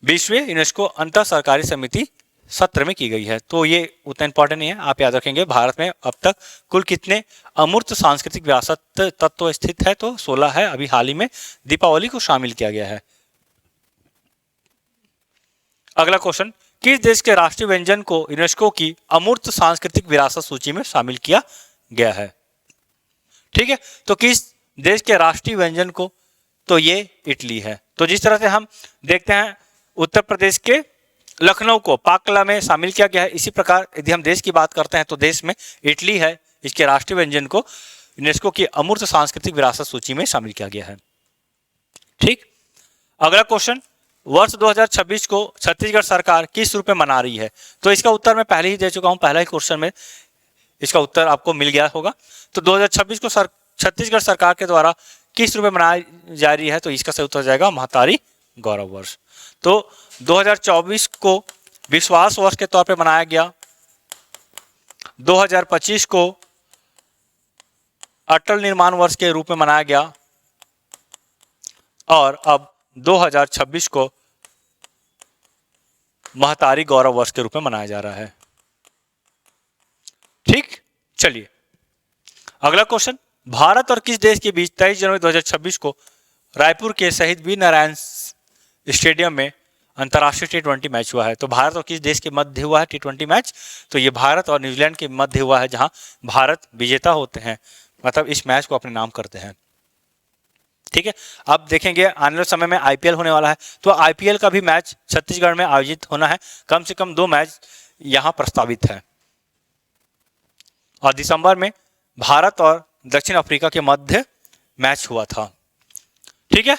20वें यूनेस्को अंतर सरकारी समिति सत्र में की गई है। तो ये उतना इंपॉर्टेंट नहीं है, आप याद रखेंगे भारत में अब तक कुल कितने अमूर्त सांस्कृतिक विरासत तत्व स्थित है, तो 16 है। अभी हाल ही में दीपावली को शामिल किया गया है। अगला क्वेश्चन, किस देश के राष्ट्रीय व्यंजन को यूनेस्को की अमूर्त सांस्कृतिक विरासत सूची में शामिल किया गया है। ठीक है, तो किस देश के राष्ट्रीय व्यंजन को, तो ये इटली है। तो जिस तरह से हम देखते हैं उत्तर प्रदेश के लखनऊ को पाक कला में शामिल किया गया है, इसी प्रकार यदि हम देश की बात करते हैं तो देश में इटली है, इसके राष्ट्रीय व्यंजन को यूनेस्को की अमूर्त सांस्कृतिक विरासत सूची में शामिल किया गया है। ठीक, अगला क्वेश्चन, वर्ष 2026 को छत्तीसगढ़ सरकार किस रूप में मना रही है? तो इसका उत्तर मैं पहले ही दे चुका हूं, पहला ही क्वेश्चन में इसका उत्तर आपको मिल गया होगा। तो 2026 को छत्तीसगढ़ सरकार के द्वारा किस रूप में मनाई जा रही है? तो इसका सही उत्तर हो जाएगा महतारी गौरव वर्ष। तो 2024 को विश्वास वर्ष के तौर पे मनाया गया, 2025 को अटल निर्माण वर्ष के रूप में मनाया गया और अब 2026 को महतारी गौरव वर्ष के रूप में मनाया जा रहा है। ठीक, चलिए अगला क्वेश्चन, भारत और किस देश के बीच 23 जनवरी 2026 को रायपुर के शहीद वीर नारायण स्टेडियम में अंतर्राष्ट्रीय T20 मैच हुआ है? तो भारत और किस देश के मध्य हुआ है T20 मैच? तो ये भारत और न्यूजीलैंड के मध्य हुआ है, जहां भारत विजेता होते हैं, मतलब इस मैच को अपने नाम करते हैं। ठीक है, अब देखेंगे आने वाले समय में IPL होने वाला है, तो IPL का भी मैच छत्तीसगढ़ में आयोजित होना है। कम से कम 2 मैच यहां प्रस्तावित है और दिसंबर में भारत और दक्षिण अफ्रीका के मध्य मैच हुआ था। ठीक है,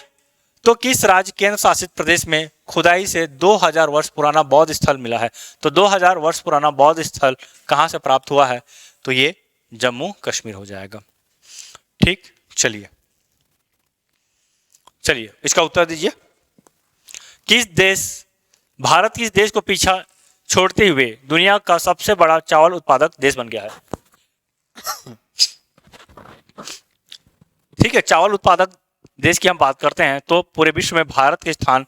तो किस राज्य केंद्र शासित प्रदेश में खुदाई से 2000 वर्ष पुराना बौद्ध स्थल मिला है? तो 2000 वर्ष पुराना बौद्ध स्थल कहां से प्राप्त हुआ है? तो ये जम्मू कश्मीर हो जाएगा। ठीक, चलिए इसका उत्तर दीजिए। भारत किस देश को पीछा छोड़ते हुए दुनिया का सबसे बड़ा चावल उत्पादक देश बन गया है? ठीक है, चावल उत्पादक देश की हम बात करते हैं तो पूरे विश्व में भारत के स्थान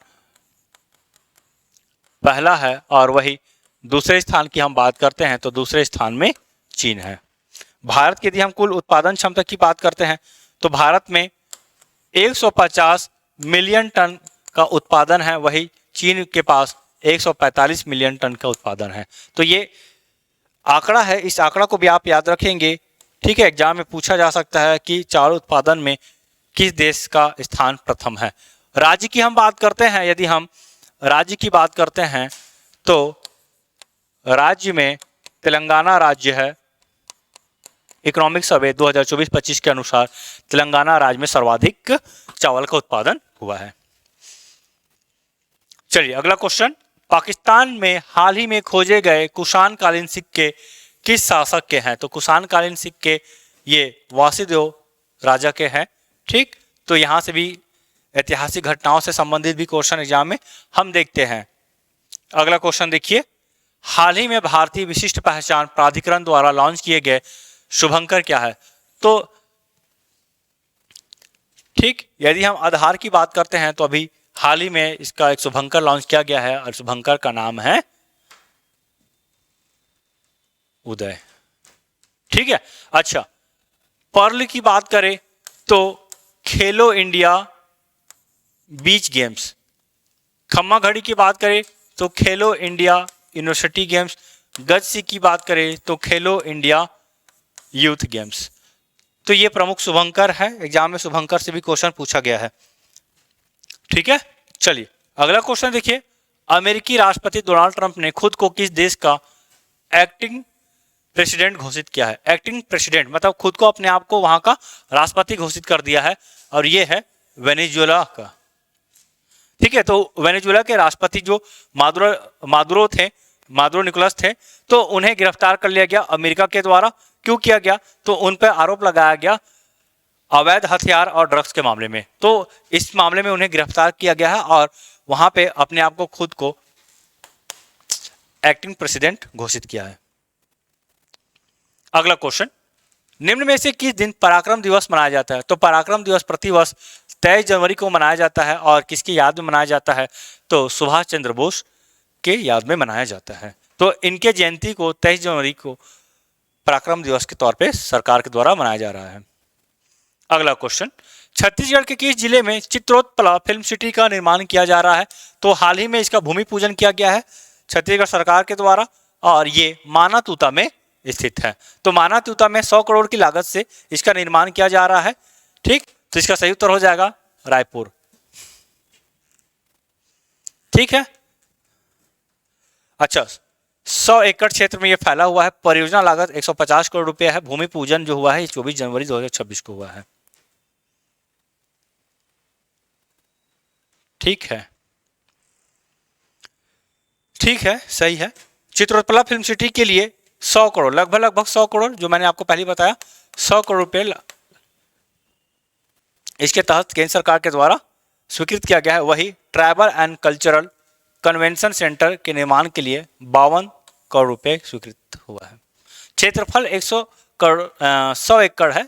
पहला है और वही दूसरे स्थान की हम बात करते हैं तो दूसरे स्थान में चीन है। भारत की यदि हम कुल उत्पादन क्षमता की बात करते हैं तो भारत में 150 मिलियन टन का उत्पादन है, वही चीन के पास 145 मिलियन टन का उत्पादन है। तो ये आंकड़ा है, इस आंकड़ा को भी आप याद रखेंगे। ठीक है, एग्जाम में पूछा जा सकता है कि चावल उत्पादन में किस देश का स्थान प्रथम है। राज्य की हम बात करते हैं, यदि हम राज्य की बात करते हैं तो राज्य में तेलंगाना राज्य है। इकोनॉमिक सर्वे 2024-25 के अनुसार तेलंगाना राज्य में सर्वाधिक चावल का उत्पादन हुआ है। चलिए अगला क्वेश्चन, पाकिस्तान में हाल ही में खोजे गए कुषाण कालीन सिक्के किस शासक के हैं? तो कुषाण कालीन सिक्के ये वासुदेव राजा के हैं। ठीक, तो यहां से भी ऐतिहासिक घटनाओं से संबंधित भी क्वेश्चन एग्जाम में हम देखते हैं। अगला क्वेश्चन देखिए, हाल ही में भारतीय विशिष्ट पहचान प्राधिकरण द्वारा लॉन्च किए गए शुभंकर क्या है? तो ठीक, यदि हम आधार की बात करते हैं तो अभी हाल ही में इसका एक शुभंकर लॉन्च किया गया है और शुभंकर का नाम है उदय। ठीक है, अच्छा, पर्ल की बात करें तो खेलो इंडिया बीच गेम्स, खम्मा घड़ी की बात करें तो खेलो इंडिया यूनिवर्सिटी गेम्स, गजसी की बात करें तो खेलो इंडिया यूथ गेम्स। तो ये प्रमुख शुभंकर है, एग्जाम में शुभंकर से भी क्वेश्चन पूछा गया है। ठीक है, चलिए अगला क्वेश्चन देखिए, अमेरिकी राष्ट्रपति डोनाल्ड ट्रंप ने खुद को किस देश का एक्टिंग प्रेसिडेंट घोषित किया है? एक्टिंग प्रेसिडेंट मतलब खुद को अपने आप को वहां का राष्ट्रपति घोषित कर दिया है और ये है वेनेजुएला का। ठीक है, तो वेनेजुएला के राष्ट्रपति जो मादुरो निकोलस थे, तो उन्हें गिरफ्तार कर लिया गया अमेरिका के द्वारा। क्यों किया गया? तो उन पर आरोप लगाया गया अवैध हथियार और ड्रग्स के मामले में। तो इस मामले में उन्हें गिरफ्तार किया गया है और वहां पे अपने आप को खुद को एक्टिंग प्रेसिडेंट घोषित किया है। अगला क्वेश्चन, निम्न में से किस दिन पराक्रम दिवस मनाया जाता है? तो पराक्रम दिवस प्रतिवर्ष 23 जनवरी को मनाया जाता है और किसकी याद में मनाया जाता है? तो सुभाष चंद्र बोस के याद में मनाया जाता है। तो इनके जयंती को 23 जनवरी को पराक्रम दिवस के तौर पे सरकार के द्वारा मनाया जा रहा है। अगला क्वेश्चन, छत्तीसगढ़ के किस जिले में चित्रोत्पला फिल्म सिटी का निर्माण किया जा रहा है? तो हाल ही में इसका भूमि पूजन किया गया है छत्तीसगढ़ सरकार के द्वारा और ये माना तूता में स्थित है। तो माना तूता में 100 करोड़ की लागत से इसका निर्माण किया जा रहा है। ठीक, तो इसका सही उत्तर हो जाएगा रायपुर। ठीक है, अच्छा, 100 एकड़ क्षेत्र में ये फैला हुआ है। परियोजना लागत 150 करोड़ रुपए है। भूमि पूजन जो हुआ है ये 24 जनवरी 2026 को हुआ है। ठीक है, ठीक है, सही है। चित्रोत्पला फिल्म सिटी के लिए 100 करोड़, लगभग 100 करोड़, जो मैंने आपको पहले बताया 100 करोड़ रुपए इसके तहत केंद्र सरकार के द्वारा स्वीकृत किया गया है। वही tribal and cultural convention centre के निर्माण के लिए 52 करोड़ रुपए स्वीकृत हुआ है। क्षेत्रफल 100 एकड़ है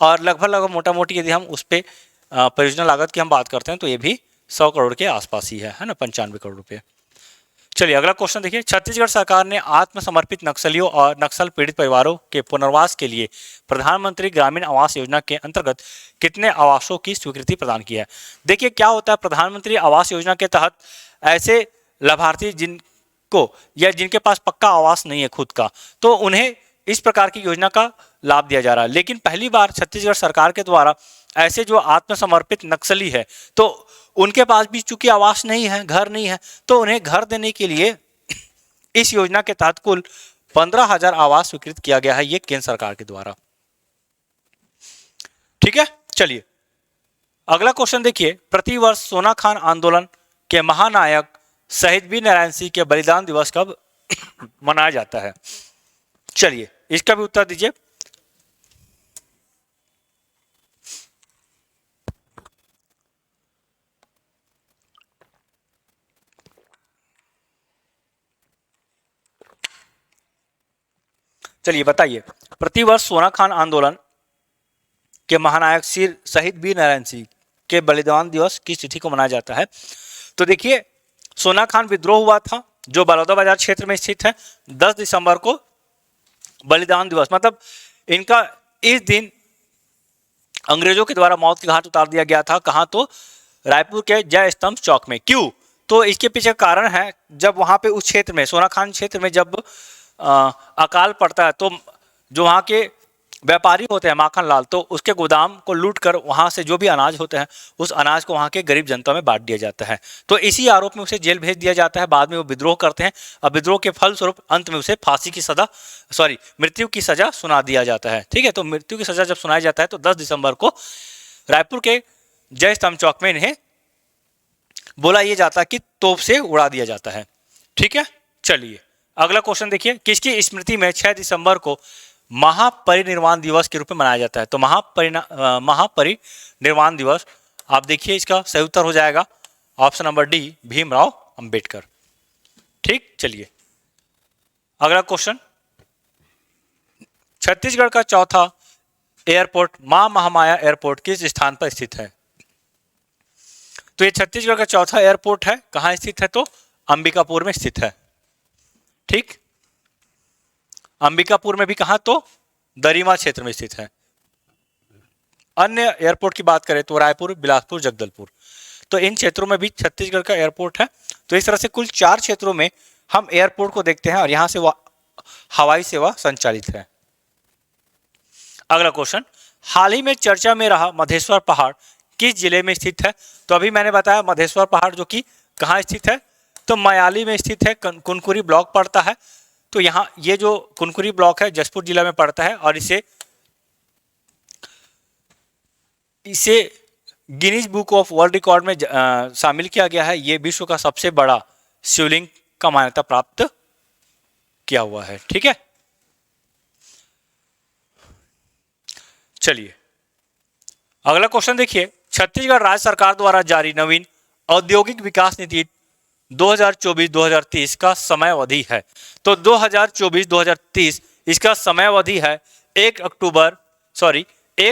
और लगभग मोटा मोटी यदि हम उस पर परियोजना लागत की हम बात करते हैं तो ये भी 100 करोड़ के आसपास ही है ना, 95 करोड़ रुपए। चलिए अगला क्वेश्चन देखिए। छत्तीसगढ़ सरकार ने आत्मसमर्पित नक्सलियों और नक्सल पीड़ित परिवारों के पुनर्वास के लिए प्रधानमंत्री ग्रामीण आवास योजना के अंतर्गत कितने आवासों की स्वीकृति प्रदान की है। देखिए क्या होता है, प्रधानमंत्री आवास योजना के तहत ऐसे लाभार्थी जिनको या जिनके पास पक्का आवास नहीं है खुद का, तो उन्हें इस प्रकार की योजना का लाभ दिया जा रहा है। लेकिन पहली बार छत्तीसगढ़ सरकार के द्वारा ऐसे जो आत्मसमर्पित नक्सली है तो उनके पास भी चूंकि आवास नहीं है, घर नहीं है, तो उन्हें घर देने के लिए इस योजना के तहत कुल 15,000 आवास स्वीकृत किया गया है, ये केंद्र सरकार के द्वारा। ठीक है, चलिए अगला क्वेश्चन देखिए। प्रतिवर्ष सोना खान आंदोलन के महानायक शहीद वीर नारायण सिंह के बलिदान दिवस कब मनाया जाता है। चलिए इसका भी उत्तर दीजिए। चलिए बताइए, प्रतिवर्ष सोना खान आंदोलन के महानायक शहीद वीर नारायण सिंह के बलिदान दिवस किस तिथि को मनाया जाता है। तो देखिए सोना खान विद्रोह हुआ था जो बलौदाबाजार क्षेत्र में स्थित है। 10 दिसंबर को बलिदान दिवस, मतलब इनका इस दिन अंग्रेजों के द्वारा मौत के घाट उतार दिया गया था। कहाँ, तो रायपुर के जय स्तंभ चौक में। क्यों, तो इसके पीछे कारण है, जब वहाँ पे उस क्षेत्र में सोना खान क्षेत्र में जब अकाल पड़ता है तो जो वहाँ के व्यापारी होते हैं माखन लाल, तो उसके गोदाम को लूट कर वहाँ से जो भी अनाज होते हैं उस अनाज को वहाँ के गरीब जनता में बांट दिया जाता है। तो इसी आरोप में उसे जेल भेज दिया जाता है। बाद में वो विद्रोह करते हैं और विद्रोह के फलस्वरूप अंत में उसे मृत्यु की सजा सुना दिया जाता है। ठीक है, तो मृत्यु की सजा जब सुनाया जाता है तो 10 दिसंबर को रायपुर के जय स्तंभ चौक में इन्हें बोला यह जाता है कि तोप से उड़ा दिया जाता है। ठीक है, चलिए अगला क्वेश्चन देखिए। किसकी स्मृति में 6 दिसंबर को महापरिनिर्वाण दिवस के रूप में मनाया जाता है। तो महापरिनिर्वाण दिवस, आप देखिए इसका सही उत्तर हो जाएगा option number D, Bhimrao Ambedkar. ठीक, चलिए अगला क्वेश्चन। छत्तीसगढ़ का चौथा एयरपोर्ट मां महामाया एयरपोर्ट किस स्थान पर स्थित है। तो ये छत्तीसगढ़ का चौथा एयरपोर्ट है। कहां स्थित है, तो अंबिकापुर में स्थित है। ठीक, अंबिकापुर में भी कहा, तो दरिमा क्षेत्र में स्थित है। अन्य एयरपोर्ट की बात करें तो रायपुर, बिलासपुर, जगदलपुर, तो इन क्षेत्रों में भी छत्तीसगढ़ का एयरपोर्ट है। तो इस तरह से कुल 4 क्षेत्रों में हम एयरपोर्ट को देखते हैं और यहां से हवाई सेवा संचालित है। अगला क्वेश्चन, हाल ही में चर्चा में रहा मधेश्वर पहाड़ किस जिले में स्थित है। तो अभी मैंने बताया मधेश्वर पहाड़ जो कि कहाँ स्थित है, तो मयाली में स्थित है, कुनकुरी ब्लॉक पड़ता है। तो यहाँ ये जो कुनकुरी ब्लॉक है जसपुर जिला में पड़ता है और इसे Guinness book of world record में शामिल किया गया है। ये विश्व का सबसे बड़ा शिवलिंग का मान्यता प्राप्त किया हुआ है। ठीक है, चलिए अगला क्वेश्चन देखिए। छत्तीसगढ़ राज्य सरकार द्वारा जारी नवीन औद्योगिक विकास नीति 2024-2030 का समय अवधि है। तो 2024-2030 इसका समय अवधि है 1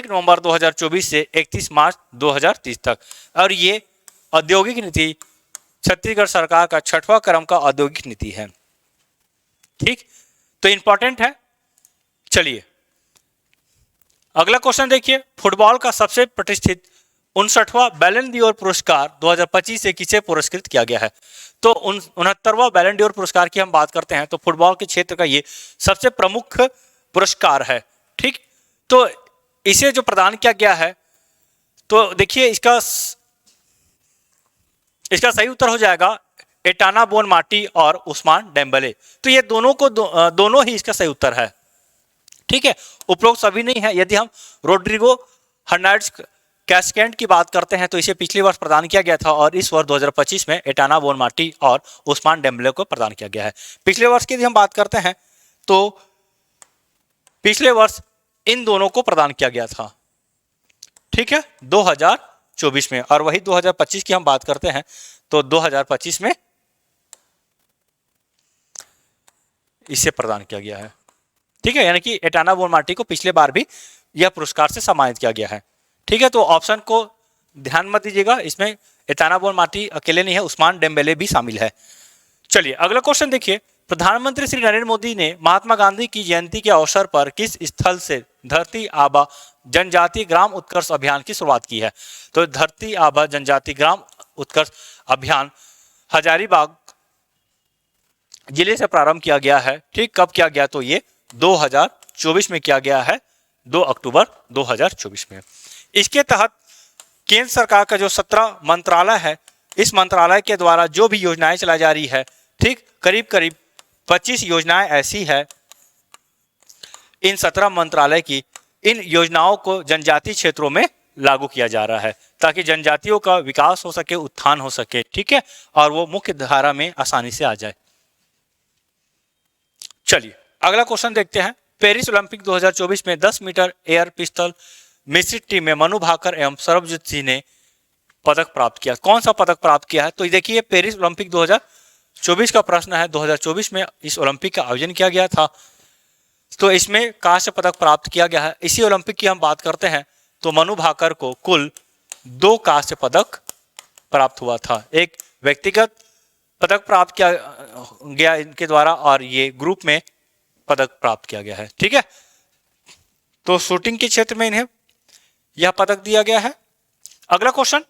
नवंबर 2024 से 31 मार्च 2030 तक। और ये औद्योगिक नीति छत्तीसगढ़ सरकार का 6वां क्रम का औद्योगिक नीति है। ठीक, तो इंपॉर्टेंट है। चलिए अगला क्वेश्चन देखिए। फुटबॉल का सबसे प्रतिष्ठित 59वां बैलन डी ओर पुरस्कार 2025 से किसे पुरस्कृत किया गया है। तो 69वां बैलन डी ओर पुरस्कार की हम बात करते हैं तो फुटबॉल के क्षेत्र का ये सबसे प्रमुख पुरस्कार है। ठीक, तो इसे जो प्रदान किया गया है, तो देखिए इसका सही उत्तर हो जाएगा एटाना बोनमार्टी और उस्मान डेम्बले। तो ये दोनों ही इसका सही उत्तर है। ठीक है, उपरोक्त सभी नहीं है। यदि हम रोड्रिगो हर्नांडेज कैस्केंड की बात करते हैं तो इसे पिछले वर्ष प्रदान किया गया था और इस वर्ष 2025 में एटाना बोनमार्टी और उस्मान डेम्बले को प्रदान किया गया है। पिछले वर्ष की यदि हम बात करते हैं तो पिछले वर्ष इन दोनों को प्रदान किया गया था। ठीक है, 2024 में। और वही 2025 की हम बात करते हैं तो 2025 में इसे प्रदान किया गया है। ठीक है, यानी कि एटाना बोनमार्टी को पिछले बार भी यह पुरस्कार से सम्मानित किया गया है। ठीक है, तो ऑप्शन को ध्यान मत दीजिएगा, इसमें एटाना बोनमार्टी अकेले नहीं है, उस्मान डेम्बेले भी शामिल है। चलिए अगला क्वेश्चन देखिए, प्रधानमंत्री श्री नरेंद्र मोदी ने महात्मा गांधी की जयंती के अवसर पर किस स्थल से धरती आबा जनजातीय ग्राम उत्कर्ष अभियान की शुरुआत की है? तो धरती आबा जनजातीय ग्राम उत्कर्ष अभियान हजारीबाग जिले से प्रारंभ किया गया है। ठीक, कब किया गया? तो ये 2024 में किया गया है, 2 अक्टूबर 2024 में। इसके तहत केंद्र सरकार का जो 17 मंत्रालय है, इस मंत्रालय के द्वारा जो भी योजनाएं चलाई जा रही है, ठीक, करीब करीब 25 योजनाएं ऐसी है इन 17 मंत्रालय की। इन योजनाओं को जनजातीय क्षेत्रों में लागू किया जा रहा है ताकि जनजातियों का विकास हो सके, उत्थान हो सके। ठीक है, और वो मुख्य धारा में आसानी से आ जाए। चलिए अगला क्वेश्चन देखते हैं। पेरिस ओलंपिक 2024 में 10 मीटर एयर पिस्टल मिश्रित टीम में मनु भाकर एवं सर्वजित सिंह ने पदक प्राप्त किया। कौन सा पदक प्राप्त किया है? तो देखिए पेरिस ओलंपिक 2024 का प्रश्न है। 2024 में इस ओलंपिक का आयोजन किया गया था, तो इसमें कांस्य पदक प्राप्त किया गया है। इसी ओलंपिक की हम बात करते हैं तो मनु भाकर को कुल 2 कांस्य पदक प्राप्त हुआ था। एक व्यक्तिगत पदक प्राप्त किया गया इनके द्वारा और ये ग्रुप में पदक प्राप्त किया गया है। ठीक है, तो शूटिंग के क्षेत्र में इन्हें यह पदक दिया गया है। अगला क्वेश्चन,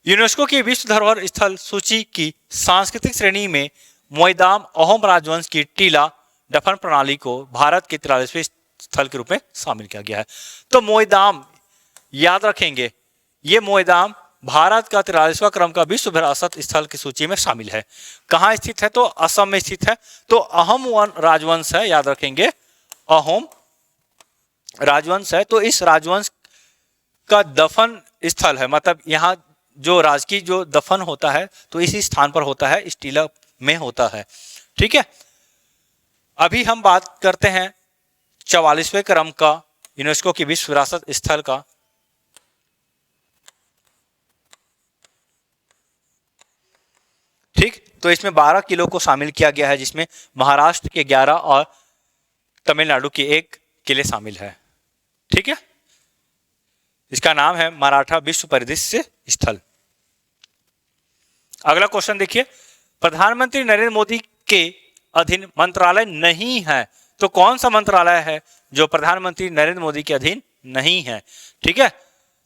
यूनेस्को की विश्व धरोहर स्थल सूची की सांस्कृतिक श्रेणी में मोइदाम अहोम राजवंश की टीला दफन प्रणाली को भारत के 43वें स्थल के रूप में शामिल किया गया है। तो मोइदाम याद रखेंगे, ये मोइदाम भारत का 43वां क्रम का विश्व विरासत स्थल की सूची में शामिल है। कहाँ स्थित है? तो असम में स्थित है। तो अहोम राजवंश है, याद रखेंगे, अहोम राजवंश है। तो इस राजवंश का दफन स्थल है, मतलब यहाँ जो राजकीय जो दफन होता है तो इसी स्थान पर होता है, इस टीला में होता है। ठीक है, अभी हम बात करते हैं 44वें क्रम का यूनेस्को की विश्व विरासत स्थल का। ठीक, तो इसमें 12 किलो को शामिल किया गया है, जिसमें महाराष्ट्र के 11 और तमिलनाडु के 1 किले शामिल है। ठीक है, इसका नाम है मराठा विश्व परिदृश्य स्थल। अगला क्वेश्चन देखिए, प्रधानमंत्री नरेंद्र मोदी के अधीन मंत्रालय नहीं है, तो कौन सा मंत्रालय है जो प्रधानमंत्री नरेंद्र मोदी के अधीन नहीं है? ठीक है,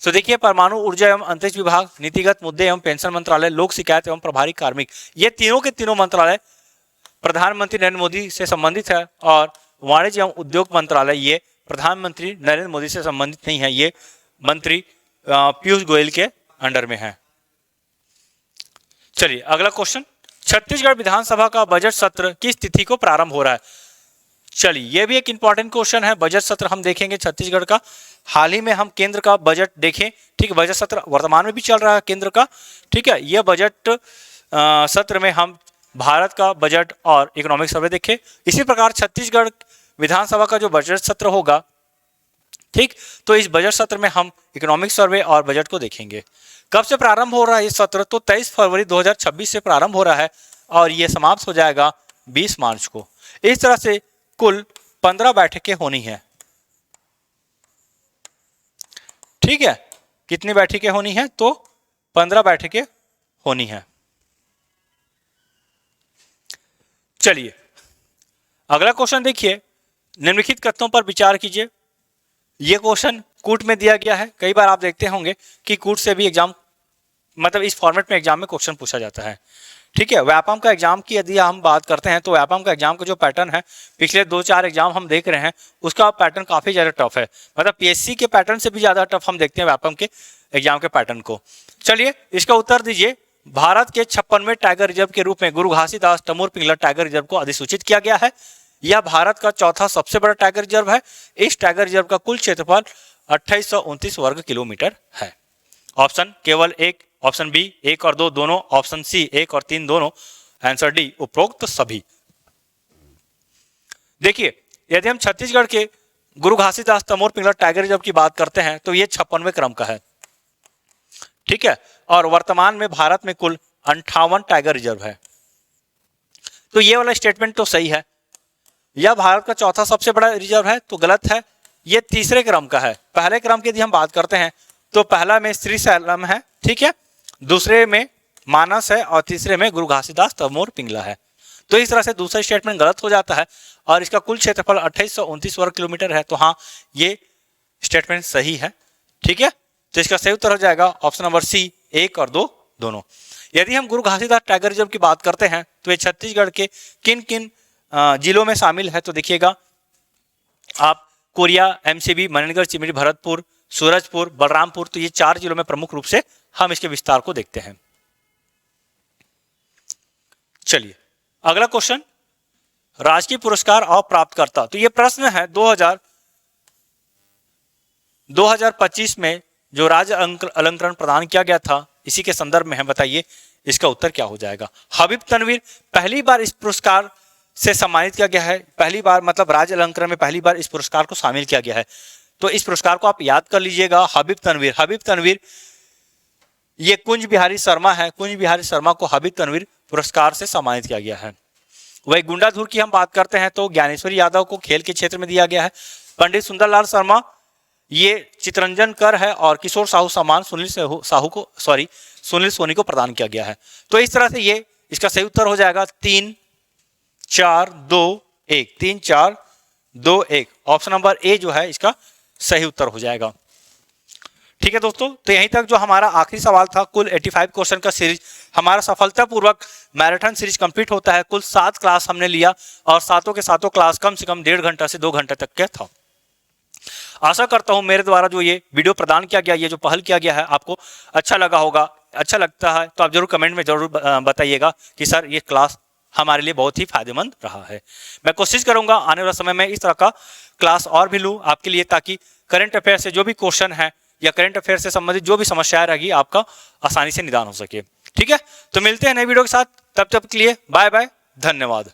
तो देखिए परमाणु ऊर्जा एवं अंतरिक्ष विभाग, नीतिगत मुद्दे एवं पेंशन मंत्रालय, लोक शिकायत एवं प्रभारी कार्मिक, ये तीनों के तीनों मंत्रालय प्रधानमंत्री नरेंद्र मोदी से संबंधित है। और वाणिज्य एवं उद्योग मंत्रालय ये प्रधानमंत्री नरेंद्र मोदी से संबंधित नहीं है, ये मंत्री पीयूष गोयल के अंडर में है। चलिए अगला क्वेश्चन, छत्तीसगढ़ विधानसभा का बजट सत्र किस तिथि को प्रारंभ हो रहा है? चलिए ये भी एक इंपॉर्टेंट क्वेश्चन है। बजट सत्र हम देखेंगे छत्तीसगढ़ का। हाल ही में हम केंद्र का बजट देखें, ठीक, बजट सत्र वर्तमान में भी चल रहा है केंद्र का। ठीक है, यह बजट सत्र में हम भारत का बजट और इकोनॉमिक सर्वे देखें। इसी प्रकार छत्तीसगढ़ विधानसभा का जो बजट सत्र होगा, ठीक, तो इस बजट सत्र में हम इकोनॉमिक सर्वे और बजट को देखेंगे। कब से प्रारंभ हो रहा है ये सत्र? तो 23 फरवरी 2026 से प्रारंभ हो रहा है और ये समाप्त हो जाएगा 20 मार्च को। इस तरह से कुल 15 बैठकें होनी है। ठीक है, कितनी बैठकें होनी है? तो 15 बैठकें होनी है। चलिए अगला क्वेश्चन देखिए, निम्नलिखित कथनों पर विचार कीजिए। ये क्वेश्चन कूट में दिया गया है। कई बार आप देखते होंगे कि कूट से भी एग्जाम, मतलब इस फॉर्मेट में एग्जाम में क्वेश्चन पूछा जाता है। ठीक है, व्यापम का एग्जाम की यदि हम बात करते हैं तो व्यापम का एग्जाम का जो पैटर्न है, पिछले 2-4 एग्जाम हम देख रहे हैं, उसका पैटर्न काफी ज्यादा टफ है। मतलब पीएससी के पैटर्न से भी ज्यादा टफ हम देखते हैं व्यापम के एग्जाम के पैटर्न को। चलिए इसका उत्तर दीजिए, भारत के 56वें टाइगर रिजर्व के रूप में गुरु घासीदास तमोर पिंगला टाइगर रिजर्व को अधिसूचित किया गया है। यह भारत का चौथा सबसे बड़ा टाइगर रिजर्व है। इस टाइगर रिजर्व का कुल क्षेत्रफल 2829 वर्ग किलोमीटर है। ऑप्शन केवल एक, ऑप्शन बी 1 और 2 दोनों, ऑप्शन सी 1 और 3 दोनों, आंसर डी उपरोक्त सभी। देखिए, यदि हम छत्तीसगढ़ के गुरु घासीदास तमोर पिंगला टाइगर रिजर्व की बात करते हैं तो ये 56वें क्रम का है, ठीक है। और वर्तमान में भारत में कुल 58 टाइगर रिजर्व है। तो ये वाला स्टेटमेंट तो सही है। यह भारत का चौथा सबसे बड़ा रिजर्व है तो गलत है, ये तीसरे क्रम का है। पहले क्रम की यदि हम बात करते हैं तो पहला में श्रीशैलम है, ठीक है, दूसरे में मानस है और तीसरे में गुरु घासीदास तमोर पिंगला है। तो इस तरह से दूसरा स्टेटमेंट गलत हो जाता है और इसका कुल क्षेत्रफल 2829 वर्ग किलोमीटर है। तो हाँ, ये स्टेटमेंट सही है, ठीक है। तो इसका सही उत्तर हो जाएगा ऑप्शन नंबर सी 1 और 2 दोनों। यदि हम गुरु घासीदास टाइगर रिजर्व की बात करते हैं तो ये छत्तीसगढ़ के किन किन जिलों में शामिल है, तो देखिएगा आप कोरिया, एमसीबी, मनेन्द्रगढ़, चिमरी, भरतपुर, सूरजपुर, बलरामपुर, तो ये 4 जिलों में प्रमुख रूप से हम इसके विस्तार को देखते हैं। चलिए अगला क्वेश्चन, राजकीय पुरस्कार और प्राप्तकर्ता। तो ये प्रश्न है 2025 में जो राज्य अलंकरण प्रदान किया गया था, इसी के संदर्भ में है। बताइए इसका उत्तर क्या हो जाएगा। हबीब तनवीर पहली बार इस पुरस्कार से सम्मानित किया गया है। पहली बार मतलब राज्य अलंकरण में पहली बार इस पुरस्कार को शामिल किया गया है। तो इस पुरस्कार को आप याद कर लीजिएगा, हबीब तनवीर ये कुंज बिहारी शर्मा है। कुंज बिहारी शर्मा को हबीब तनवीर पुरस्कार से सम्मानित किया गया है। वही गुंडाधुर की हम बात करते हैं तो ज्ञानेश्वरी यादव को खेल के क्षेत्र में दिया गया है। पंडित सुंदरलाल शर्मा ये चित्रंजन कर है और किशोर साहू सम्मान सुनील सोनी को प्रदान किया गया है। तो इस तरह से ये इसका सही उत्तर हो जाएगा 3 4 2 1, 3 4 2 1। ऑप्शन नंबर ए जो है इसका सही उत्तर हो जाएगा। ठीक है दोस्तों, तो यहीं तक जो हमारा आखिरी सवाल था, कुल 85 क्वेश्चन का सीरीज हमारा सफलतापूर्वक मैराथन सीरीज कंप्लीट होता है। कुल 7 क्लास हमने लिया और सातों के सातों क्लास कम से कम 1.5 घंटा से 2 घंटे तक का था। आशा करता हूं मेरे द्वारा जो ये वीडियो प्रदान किया गया, ये जो पहल किया गया है, आपको अच्छा लगा होगा। अच्छा लगता है तो आप जरूर कमेंट में जरूर बताइएगा कि सर ये क्लास हमारे लिए बहुत ही फायदेमंद रहा है। मैं कोशिश करूंगा आने वाले समय में इस तरह का क्लास और भी लूँ आपके लिए, ताकि करंट अफेयर से जो भी क्वेश्चन है या करंट अफेयर से संबंधित जो भी समस्याएं रहेगी आपका आसानी से निदान हो सके। ठीक है, तो मिलते हैं नई वीडियो के साथ, तब तक के लिए बाय बाय, धन्यवाद।